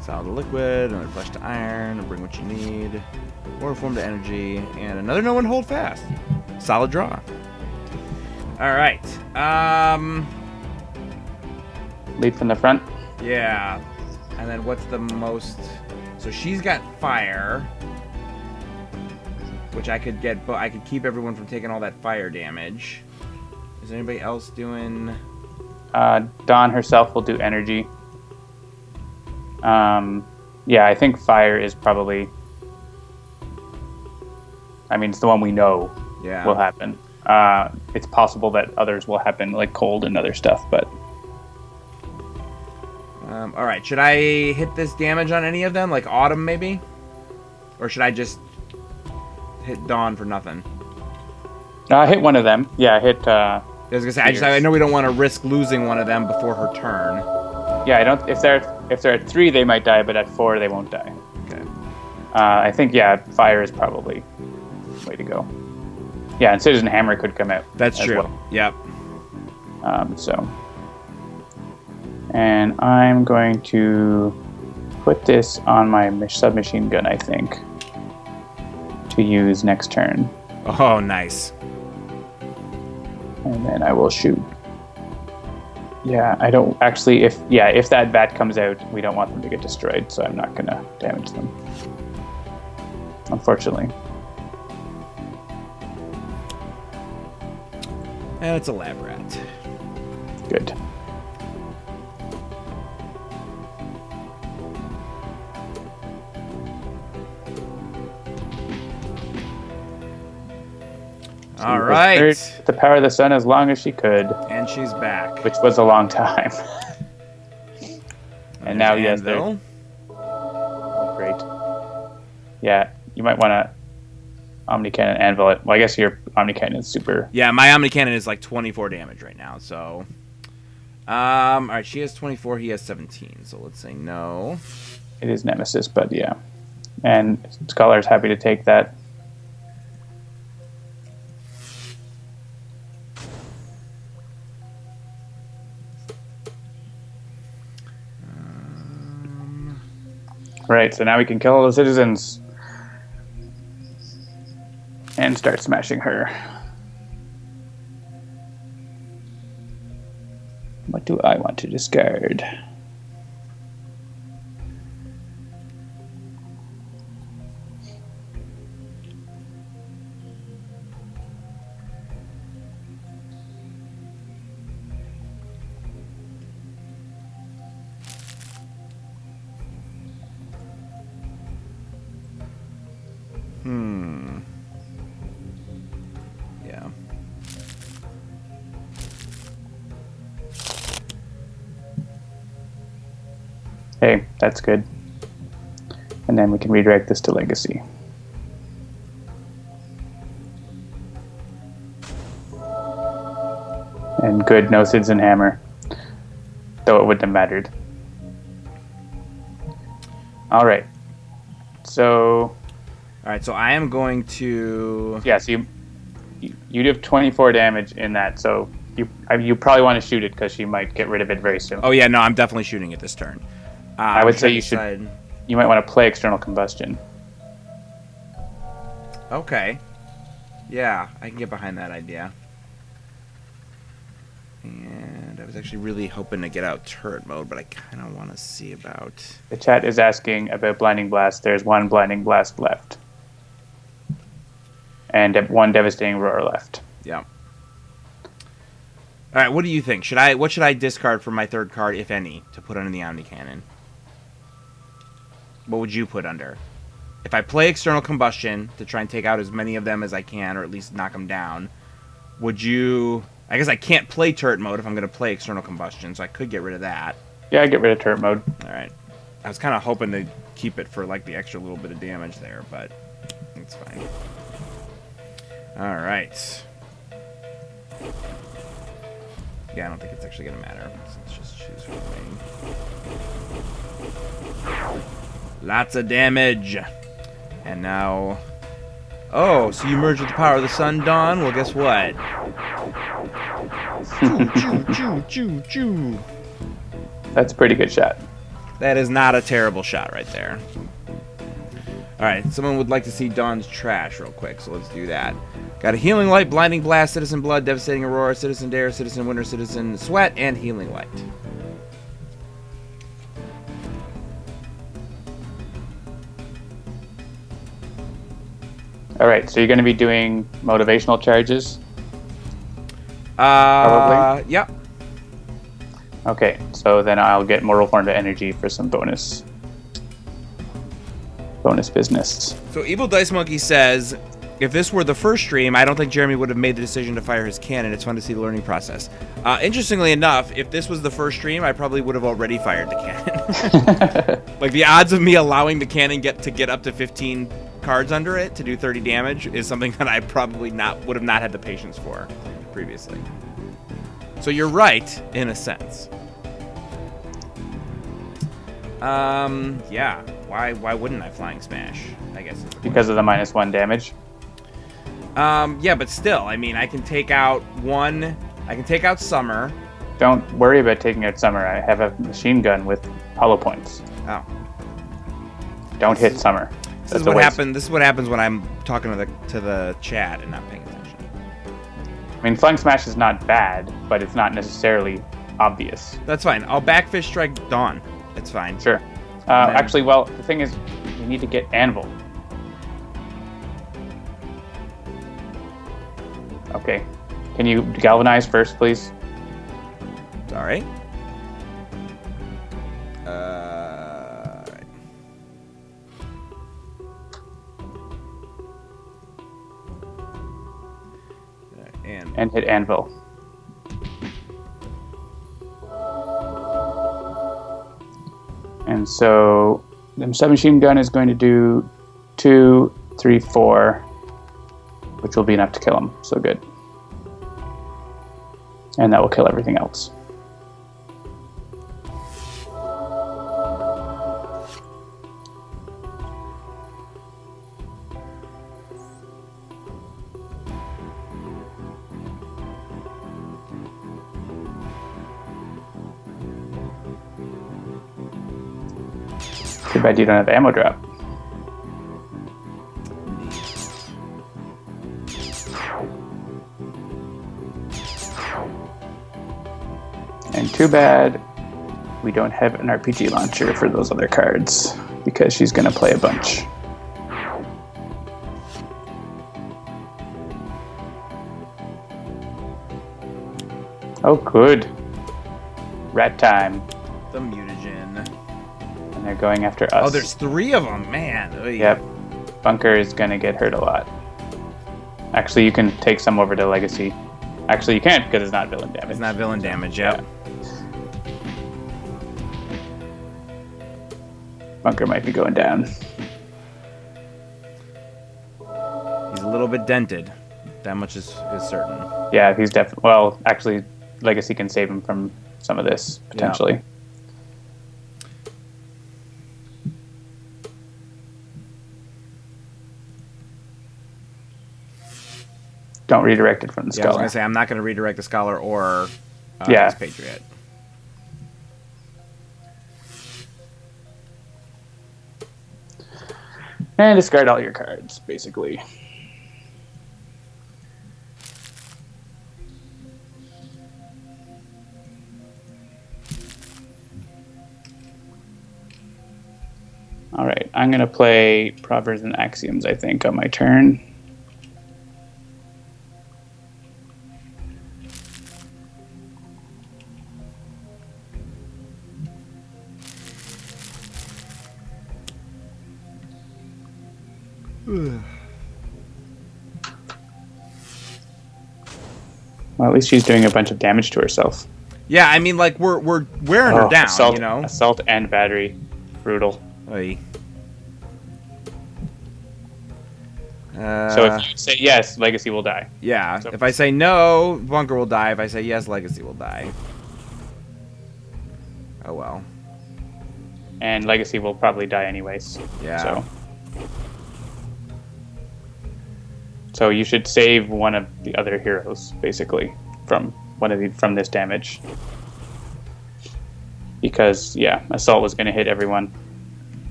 Solid liquid, another Flesh to Iron, and bring what you need. Or form to energy, and another no one hold fast. Solid draw. Alright. Lead from the front? Yeah. And then what's the most... So she's got fire, which I could get, but I could keep everyone from taking all that fire damage. Is anybody else doing... Dawn herself will do energy. Yeah, I think fire is probably... I mean, it's the one we know will happen. It's possible that others will happen, like cold and other stuff, but... Alright, should I hit this damage on any of them? Like Autumn, maybe? Or should I just hit Dawn for nothing? Hit one of them. Yeah, hit... I was gonna say, I know we don't want to risk losing one of them before her turn. Yeah, I don't... If they're at 3, they might die, but at 4, they won't die. Okay. I think, yeah, fire is probably the way to go. Yeah, and Citizen Hammer could come out. That's true. Well. Yep. And I'm going to put this on my submachine gun, I think, to use next turn. Oh, nice. And then I will shoot. Yeah, I don't actually, if that bat comes out, we don't want them to get destroyed, so I'm not going to damage them. Unfortunately. And it's a lab rat. Good. All right. The power of the sun as long as she could. And she's back. Which was a long time. And now, yes, they're... Oh, great. Yeah, you might want to Omni Cannon Anvil it. Well, I guess your Omni Cannon is super... Yeah, my Omni Cannon is like 24 damage right now, so... all right, she has 24, he has 17, so let's say no. It is Nemesis, but yeah. And Scholar's happy to take that. Right, so now we can kill all the citizens. And start smashing her. What do I want to discard? Yeah. Hey, that's good. And then we can redirect this to Legacy. And good, no Citizen Hammer. Though it wouldn't have mattered. Alright. So... Alright, so I am going to... Yeah, so you'd have 24 damage in that, so you probably want to shoot it because she might get rid of it very soon. Oh yeah, no, I'm definitely shooting it this turn. I would say you might want to play External Combustion. Okay. Yeah, I can get behind that idea. And I was actually really hoping to get out turret mode, but I kind of want to see about... The chat is asking about Blinding Blast. There's one Blinding Blast left. And one Devastating Roar left. Yeah. Alright, what do you think? What should I discard from my third card, if any, to put under the Omni Cannon? What would you put under? If I play External Combustion to try and take out as many of them as I can, or at least knock them down, would you... I guess I can't play turret mode if I'm going to play External Combustion, so I could get rid of that. Yeah, I'd get rid of turret mode. Alright. I was kind of hoping to keep it for like the extra little bit of damage there, but it's fine. Alright. Yeah, I don't think it's actually going to matter. So let's just choose for me. Lots of damage. And now... Oh, so you merge with the power of the sun, Dawn? Well, guess what? Choo, choo, choo, choo, choo. That's a pretty good shot. That is not a terrible shot right there. Alright, someone would like to see Dawn's trash real quick, so let's do that. Got a Healing Light, Blinding Blast, Citizen Blood, Devastating Aurora, Citizen Dare, Citizen Winter, Citizen Sweat, and Healing Light. All right, so you're going to be doing motivational charges? Yep. Okay, so then I'll get Moral Form to Energy for some bonus business. So Evil Dice Monkey says, if this were the first stream, I don't think Jeremy would have made the decision to fire his cannon. It's fun to see the learning process. Interestingly enough, if this was the first stream, I probably would have already fired the cannon. Like, the odds of me allowing the cannon to get up to 15 cards under it to do 30 damage is something that I probably would have not had the patience for previously. So you're right, in a sense. Yeah. Why wouldn't I Flying Smash? I guess it's because of the -1 damage. Yeah, but still, I mean, I can take out Summer. Don't worry about taking out Summer. I have a machine gun with hollow points. Oh. Don't hit Summer. This is what happens. This is what happens when I'm talking to the chat and not paying attention. I mean, Flying Smash is not bad, but it's not necessarily obvious. That's fine. I'll Backfish Strike Dawn. It's fine. Sure. Actually, well, the thing is, you need to get Anvil. Okay. Can you galvanize first, please? Sorry. And hit Anvil. And so the submachine gun is going to do 2, 3, 4, which will be enough to kill him. So good. And that will kill everything else. Too bad you don't have ammo drop. And too bad we don't have an RPG launcher for those other cards, because she's going to play a bunch. Oh, good. Rat time. The mutagen. And they're going after us. Oh, there's 3 of them, man. Oy. Yep. Bunker is going to get hurt a lot. Actually, you can take some over to Legacy. Actually, you can't because it's not villain damage. It's not villain damage, yep. Yeah. Bunker might be going down. He's a little bit dented. That much is certain. Yeah, he's definitely... Well, actually, Legacy can save him from some of this, potentially. Yeah. Don't redirect it from the Scholar. I was going to say, I'm not going to redirect the Scholar or Expatriette. And discard all your cards, basically. Alright, I'm going to play Proverbs and Axioms, I think, on my turn. Well, at least she's doing a bunch of damage to herself. Yeah, I mean, like, we're wearing her down, assault, you know? Assault and battery. Brutal. Oy. So if you say yes, Legacy will die. Yeah, so if I say no, Bunker will die. If I say yes, Legacy will die. Oh, well. And Legacy will probably die anyways. Yeah. So you should save one of the other heroes, basically, from this damage. Because, yeah, Assault was going to hit everyone.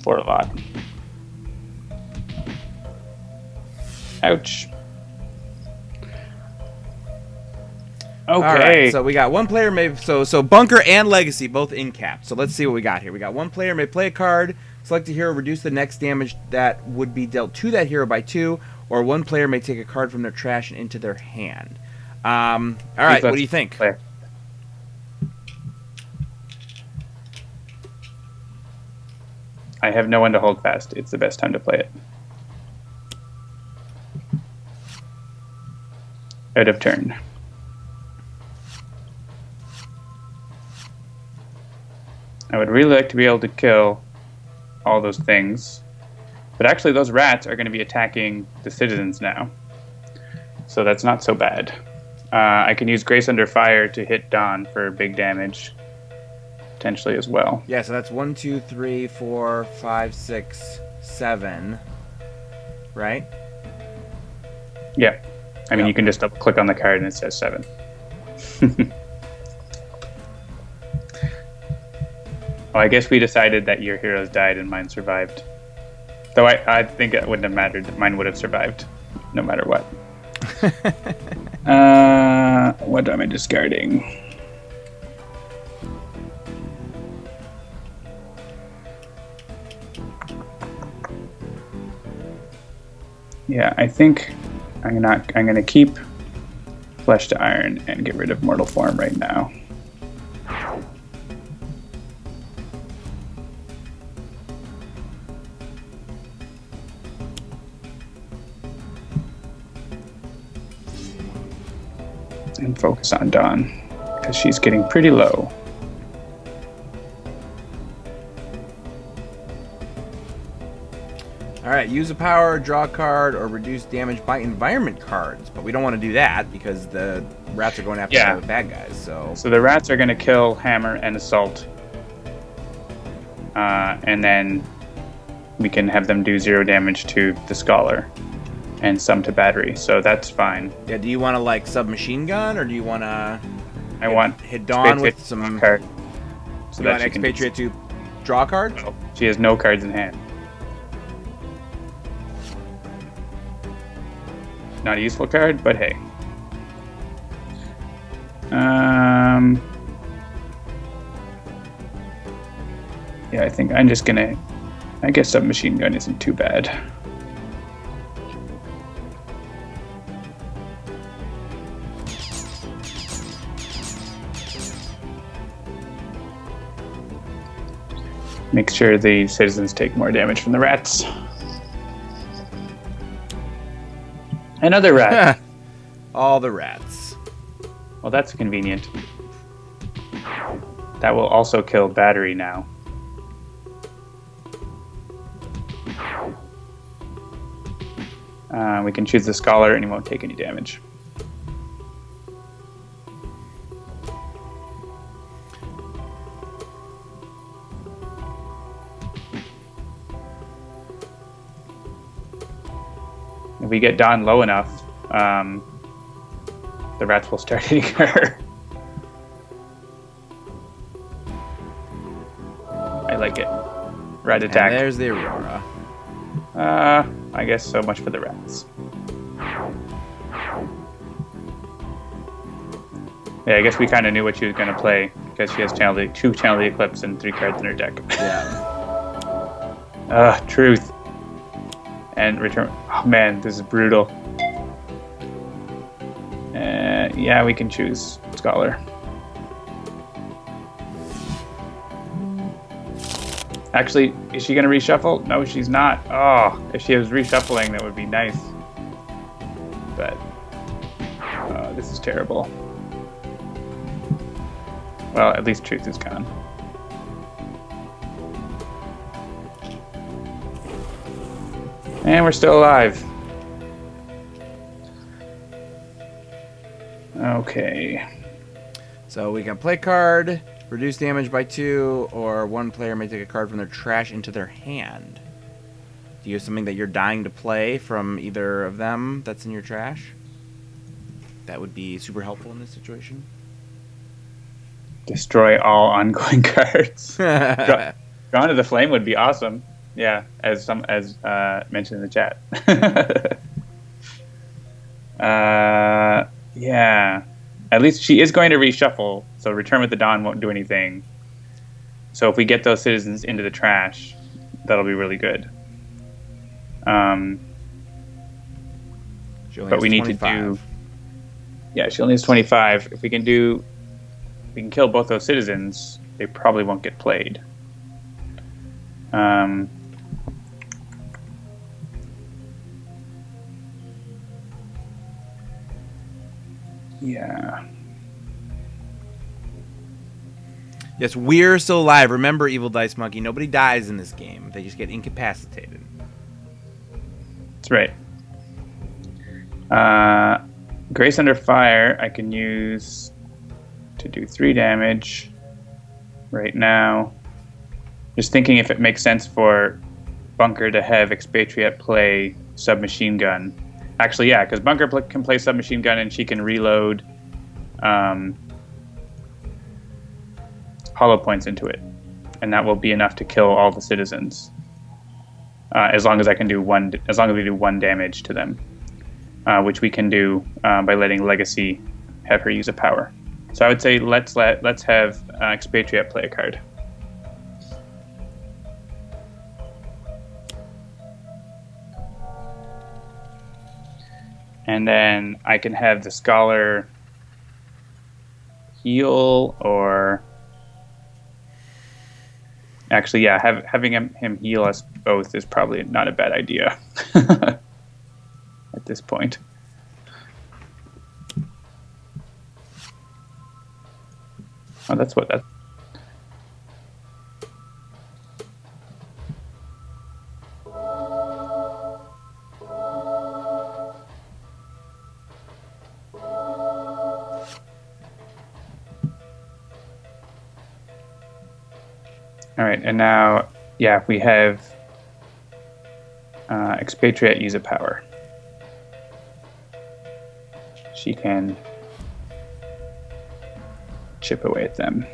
For a lot. Ouch. Okay. All right, so we got one player so Bunker and Legacy both in cap. So let's see what we got here. We got one player may play a card, Select a hero, reduce the next damage that would be dealt to that hero by 2, or one player may take a card from their trash and into their hand. All right, what do you think? Play. I have no one to hold fast. It's the best time to play it. Out of turn. I would really like to be able to kill all those things. But actually those rats are going to be attacking the citizens now. So that's not so bad. I can use Grace Under Fire to hit Dawn for big damage. Potentially as well. Yeah, so that's 1, 2, 3, 4, 5, 6, 7. Right? Yeah. I mean, Yep. you can just double click on the card and it says 7. Well, I guess we decided that your heroes died and mine survived. Though I think it wouldn't have mattered. Mine would have survived no matter what. What am I discarding? Yeah, I think I'm gonna keep Flesh to Iron and get rid of Mortal Form right now. And focus on Dawn, because she's getting pretty low. Alright, use a power, draw a card, or reduce damage by environment cards. But we don't want to do that because the rats are going after the bad guys. So the rats are going to kill Hammer and Assault. And then we can have them do 0 damage to the Scholar. And some to Battery, so that's fine. Yeah, do you want to like submachine gun, or do you want to I want hit Dawn with some card. So you want that she Expatriette to draw a card? No, she has no cards in hand. Not a useful card, but hey. Yeah, I think I'm just gonna. I guess submachine gun isn't too bad. Make sure the citizens take more damage from the rats. Another rat. All the rats. Well, that's convenient. That will also kill Battery now. We can choose the Scholar and he won't take any damage. If we get Dawn low enough, the rats will start hitting her. I like it. Rat attack. And there's the Aurora. I guess so much for the rats. Yeah, I guess we kind of knew what she was going to play because she has two Channel the Eclipse and 3 cards in her deck. Yeah. Truth. And return. Oh man, this is brutal. Yeah, we can choose Scholar. Actually, is she going to reshuffle? No, she's not. Oh, if she was reshuffling, that would be nice. But this is terrible. Well, at least Truth is gone. And we're still alive. Okay. So we can play card, reduce damage by 2, or one player may take a card from their trash into their hand. Do you have something that you're dying to play from either of them that's in your trash? That would be super helpful in this situation. Destroy all ongoing cards. Drawn to the Flame would be awesome. Yeah, as mentioned in the chat. Yeah. At least she is going to reshuffle, so Return with the Dawn won't do anything. So if we get those citizens into the trash, that'll be really good. She only But has we need 25. to do. Yeah, she only has 25. If we can kill both those citizens, they probably won't get played. Yeah. Yes, we're still alive. Remember, Evil Dice Monkey, nobody dies in this game. They just get incapacitated. That's right. Grace Under Fire I can use to do 3 damage right now. Just thinking if it makes sense for Bunker to have Expatriette play Submachine Gun. Actually, yeah, because Bunker can play Submachine Gun and she can reload hollow points into it. And that will be enough to kill all the citizens. As long as we do 1 damage to them. Which we can do by letting Legacy have her use a power. So I would say let's have Expatriette play a card. And then I can have the Scholar heal, or actually, yeah, having him heal us both is probably not a bad idea at this point. Oh, that's what that. All right, and now, yeah, we have Expatriette use a power. She can chip away at them.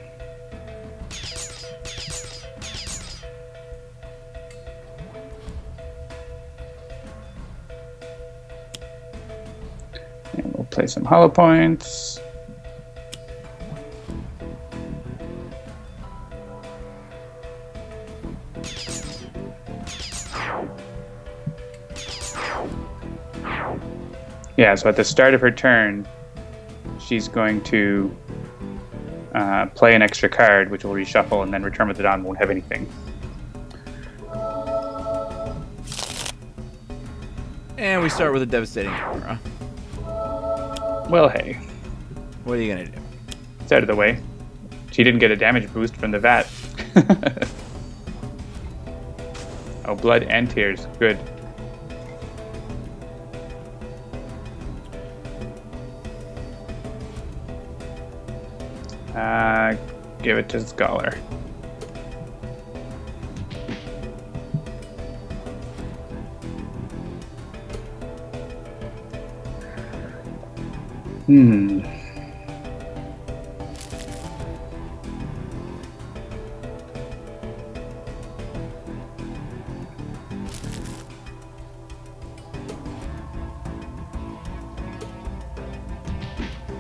And we'll play some hollow points. Yeah, so at the start of her turn, she's going to play an extra card, which will reshuffle, and then Return with the Dawn won't have anything. And we start with a devastating camera. Well, hey. What are you gonna do? It's out of the way. She didn't get a damage boost from the vat. Oh, blood and tears. Good. Give it to Scholar.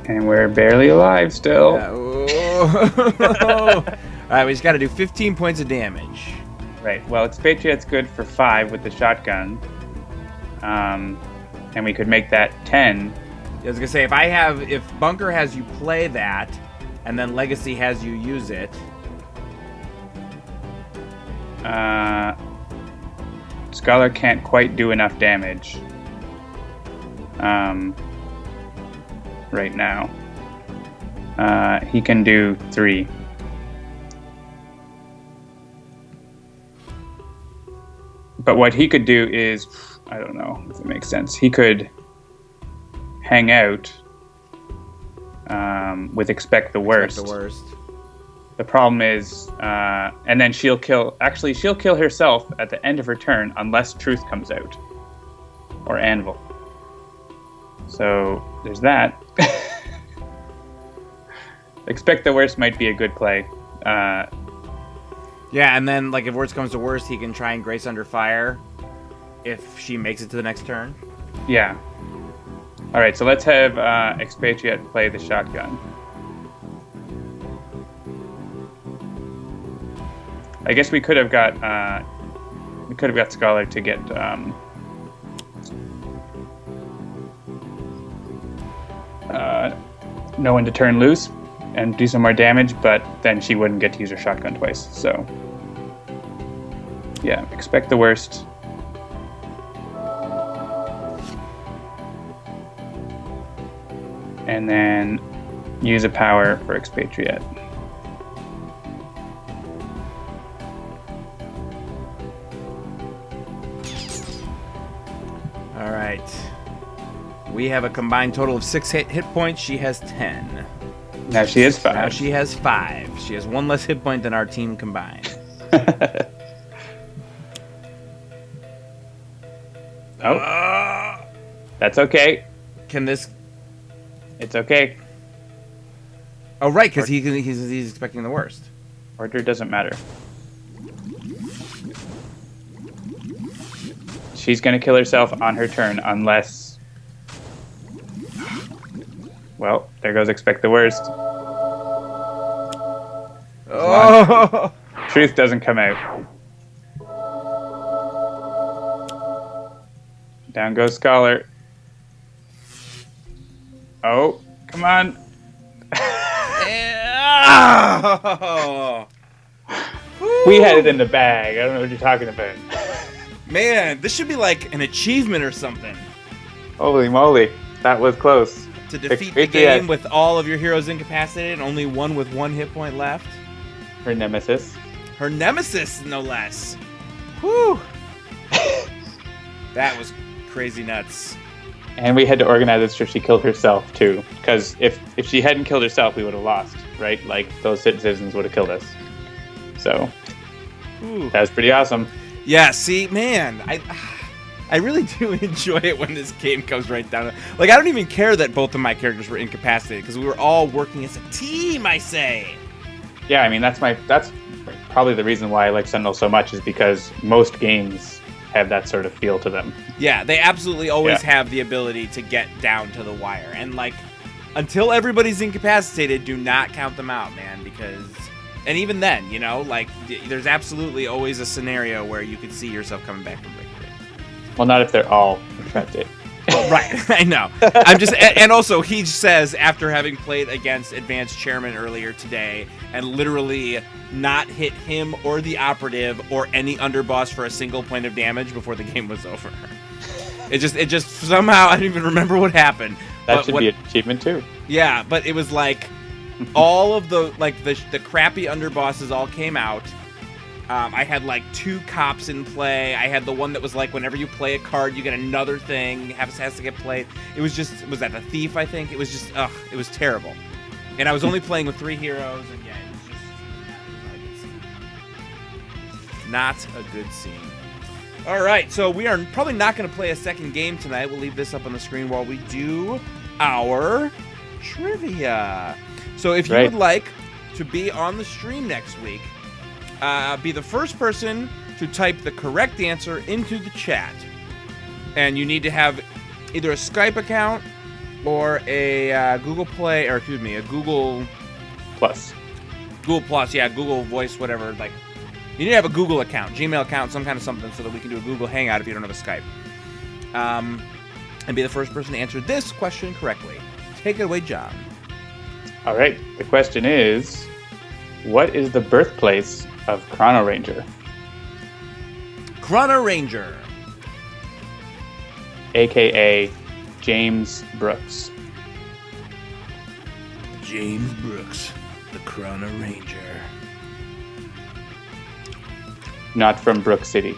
And we're barely alive still. Yeah. All right, we just got to do 15 points of damage. Right. Well, Expatriette's good for 5 with the shotgun. And we could make that 10. I was gonna say if Bunker has you play that, and then Legacy has you use it. Scholar can't quite do enough damage. Right now. He can do 3. But what he could do is, I don't know if it makes sense. He could hang out with Expect the Worst. Expect the worst. The problem is, and then she'll kill herself at the end of her turn unless Truth comes out. Or Anvil. So, there's that. Expect the Worst might be a good play. Yeah, and then like if worst comes to worst, he can try and Grace Under Fire if she makes it to the next turn. Yeah. All right, so let's have Expatriette play the shotgun. I guess we could have got We could have got Scholar to get no one to turn loose and do some more damage, but then she wouldn't get to use her shotgun twice. So, yeah, expect the worst. And then use a power for Expatriette. All right. We have a combined total of 6 hit points. She has 10. Now she is 5. Now she has 5. She has 1 less hit point than our team combined. Oh. That's okay. Can this... It's okay. Oh, right, because he's expecting the worst. Order doesn't matter. She's going to kill herself on her turn unless... Well, there goes expect the worst. Oh! Truth doesn't come out. Down goes Scholar. Oh, come on. We had it in the bag. I don't know what you're talking about. Man, this should be like an achievement or something. Holy moly. That was close. To defeat the game with all of your heroes incapacitated and only one with 1 hit point left. Her nemesis. Her nemesis, no less. Whew. That was crazy nuts. And we had to organize it so she killed herself, too. Because if she hadn't killed herself, we would have lost, right? Like, those citizens would have killed us. So, that was pretty awesome. Yeah, see, man, I really do enjoy it when this game comes right down. Like, I don't even care that both of my characters were incapacitated, because we were all working as a team, I say. Yeah, I mean, that's probably the reason why I like Sentinels so much, is because most games have that sort of feel to them. Yeah, they absolutely always have the ability to get down to the wire. And, like, until everybody's incapacitated, do not count them out, man, because... And even then, you know, like, there's absolutely always a scenario where you could see yourself coming back from victory. Well, not if they're all infected. Right, I know. I'm just, and also he says after having played against Advanced Chairman earlier today and literally not hit him or the operative or any underboss for a single point of damage before the game was over. It just somehow, I don't even remember what happened. That should be an achievement too. Yeah, but it was like all of the crappy underbosses all came out. I had like 2 cops in play. I had the one that was like whenever you play a card, you get another thing. Has to get played. It was that the thief? I think it was just it was terrible. And I was only playing with 3 heroes, and yeah, it was just not a good scene. All right, so we are probably not going to play a second game tonight. We'll leave this up on the screen while we do our trivia. So if you would like to be on the stream next week, be the first person to type the correct answer into the chat. And you need to have either a Skype account or a Google Play, or excuse me, a Google Plus. Google Plus, yeah, Google Voice, whatever. Like, you need to have a Google account, Gmail account, some kind of something, so that we can do a Google Hangout if you don't have a Skype. And be the first person to answer this question correctly. Take it away, John. All right. The question is, what is the birthplace of Chrono Ranger? Chrono Ranger. A.K.A. James Brooks. James Brooks, the Chrono Ranger. Not from Brook City.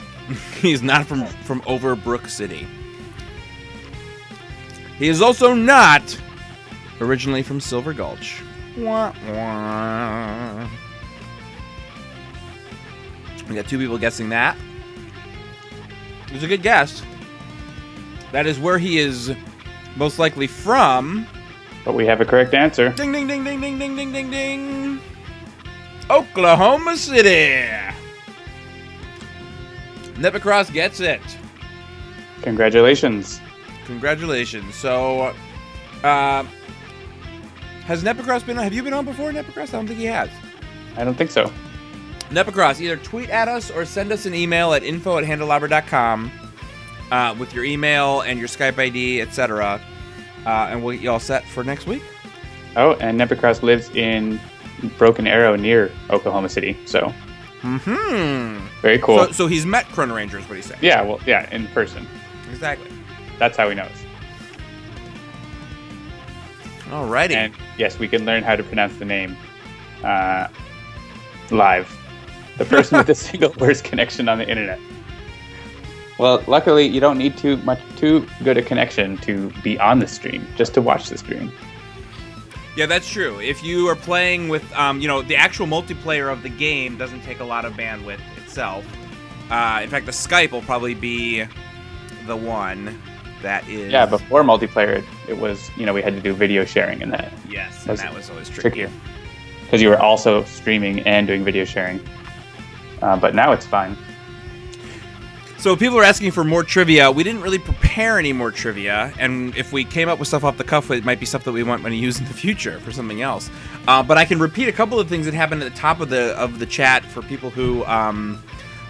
He's not from over Brook City. He is also not originally from Silver Gulch. Wah, wah. We got 2 people guessing that. It was a good guess. That is where he is most likely from. But we have a correct answer. Ding, ding, ding, ding, ding, ding, ding, ding, ding. Oklahoma City. Nepicross gets it. Congratulations. Congratulations. So, has Nepicross been on? Have you been on before, Nepicross? I don't think he has. I don't think so. Nepicross, either tweet at us or send us an email at info@handelabber.com with your email and your Skype ID, etc. And we'll get you all set for next week. Oh, and Nepicross lives in Broken Arrow near Oklahoma City, so very cool. So he's met Chrono Ranger, is what he's saying. Yeah, well, yeah, in person. Exactly. That's how he knows. Alrighty. And yes, we can learn how to pronounce the name live. The person with the single worst connection on the internet. Well, luckily, you don't need too good a connection to be on the stream, just to watch the stream. Yeah, that's true. If you are playing with, the actual multiplayer of the game doesn't take a lot of bandwidth itself. In fact, the Skype will probably be the one that is... Yeah, before multiplayer, it was, we had to do video sharing and that. Yes, and that was always tricky. Because you were also streaming and doing video sharing. But now it's fine. So people are asking for more trivia. We didn't really prepare any more trivia, and if we came up with stuff off the cuff, it might be stuff that we want to use in the future for something else. But I can repeat a couple of things that happened at the top of the chat for people who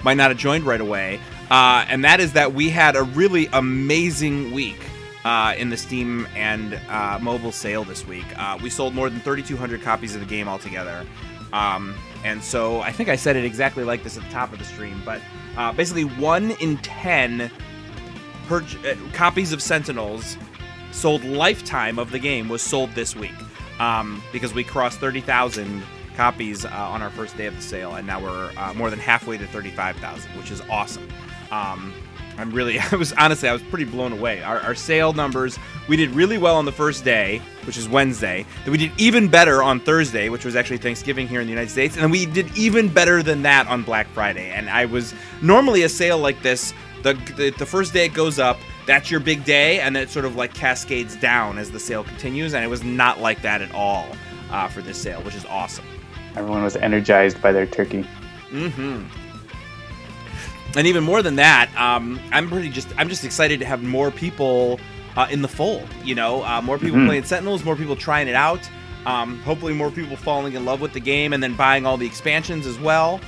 might not have joined right away, and that is that we had a really amazing week in the Steam and mobile sale this week. We sold more than 3,200 copies of the game altogether. And so I think I said it exactly like this at the top of the stream, but basically 1 in 10 copies of Sentinels sold lifetime of the game was sold this week, because we crossed 30,000 copies on our first day of the sale, and now we're more than halfway to 35,000, which is awesome. I was pretty blown away. Our sale numbers, we did really well on the first day, which is Wednesday. Then we did even better on Thursday, which was actually Thanksgiving here in the United States. And then we did even better than that on Black Friday. And normally a sale like this, the first day it goes up, that's your big day, and then it sort of like cascades down as the sale continues. And it was not like that at all for this sale, which is awesome. Everyone was energized by their turkey. Mm-hmm. And even more than that, I'm just excited to have more people in the fold. More people playing Sentinels, more people trying it out. Hopefully, more people falling in love with the game and then buying all the expansions as well.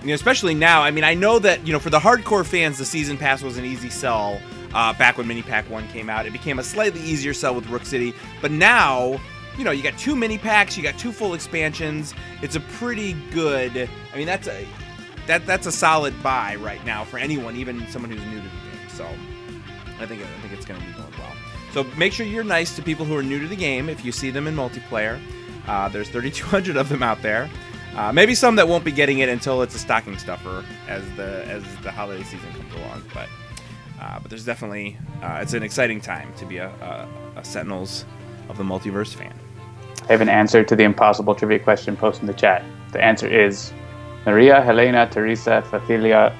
Especially now. I mean, I know that for the hardcore fans, the season pass was an easy sell. Back when Mini Pack 1 came out, it became a slightly easier sell with Rook City. But now, you got 2 mini packs, you got 2 full expansions. It's a pretty good. I mean, that's a solid buy right now for anyone, even someone who's new to the game. So I think it's going to be going well. So make sure you're nice to people who are new to the game if you see them in multiplayer. There's 3,200 of them out there. Maybe some that won't be getting it until it's a stocking stuffer as the holiday season comes along. But there's definitely it's an exciting time to be a Sentinels of the Multiverse fan. I have an answer to the impossible trivia question posted in the chat. The answer is Maria, Helena, Teresa, Fafila,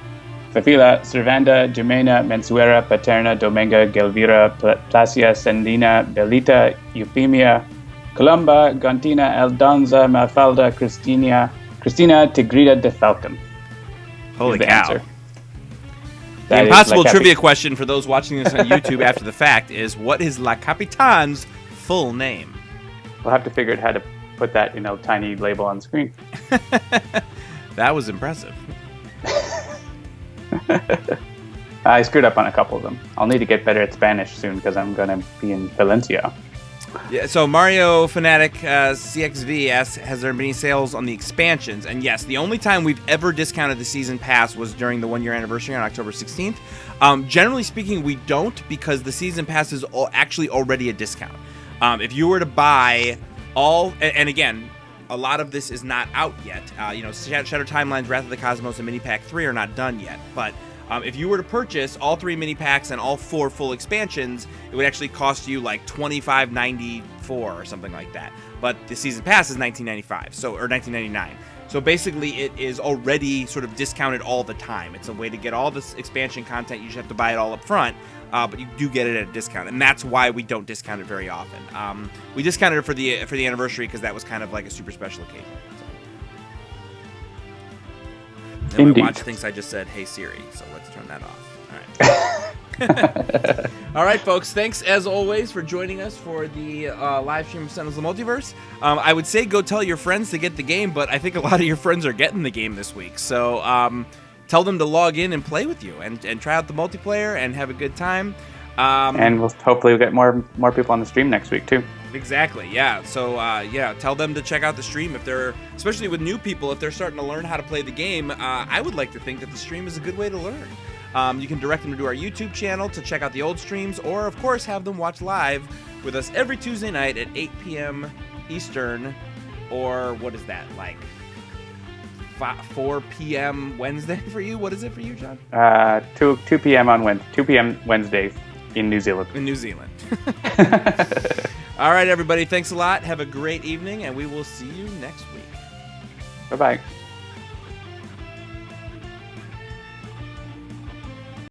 Servanda, Jimena, Mensuera, Paterna, Dominga, Gelvira, Placia, Sendina, Belita, Euphemia, Columba, Gontina, Aldonza, Mafalda, Cristina, Tigrida de Falcon. Holy cow. Answer. The impossible trivia question for those watching this on YouTube after the fact is, what is La Capitan's full name? We'll have to figure out how to put that, tiny label on the screen. That was impressive. I screwed up on a couple of them. I'll need to get better at Spanish soon because I'm going to be in Valencia. Yeah, so Mario Fanatic CXV asks, has there been any sales on the expansions? And yes, the only time we've ever discounted the season pass was during the 1-year anniversary on October 16th. Generally speaking, we don't, because the season pass is actually already a discount. If you were to buy all, and again, a lot of this is not out yet. Shadow Timelines, Wrath of the Cosmos, and Mini Pack 3 are not done yet. But if you were to purchase all 3 mini packs and all 4 full expansions, it would actually cost you like $25.94 or something like that. But the season pass is $19.95, or $19.99. So basically, it is already sort of discounted all the time. It's a way to get all this expansion content. You just have to buy it all up front. But you do get it at a discount, and that's why we don't discount it very often. We discounted it for the anniversary because that was kind of like a super special occasion. So. My watch thinks I just said, "Hey Siri," so let's turn that off. All right. All right, folks. Thanks as always for joining us for the live stream of Sentinels of the Multiverse. I would say go tell your friends to get the game, but I think a lot of your friends are getting the game this week. So tell them to log in and play with you and try out the multiplayer and have a good time. And hopefully we'll get more people on the stream next week too. Exactly, yeah. So, tell them to check out the stream if they're, especially with new people, if they're starting to learn how to play the game. I would like to think that the stream is a good way to learn. You can direct them to our YouTube channel to check out the old streams, or, of course, have them watch live with us every Tuesday night at 8 p.m. Eastern, or what is that, like 4 p.m. Wednesday for you? What is it for you, John? 2 p.m. on Wednesday. 2 p.m. Wednesday in New Zealand. In New Zealand. All right, everybody. Thanks a lot. Have a great evening, and we will see you next week. Bye-bye.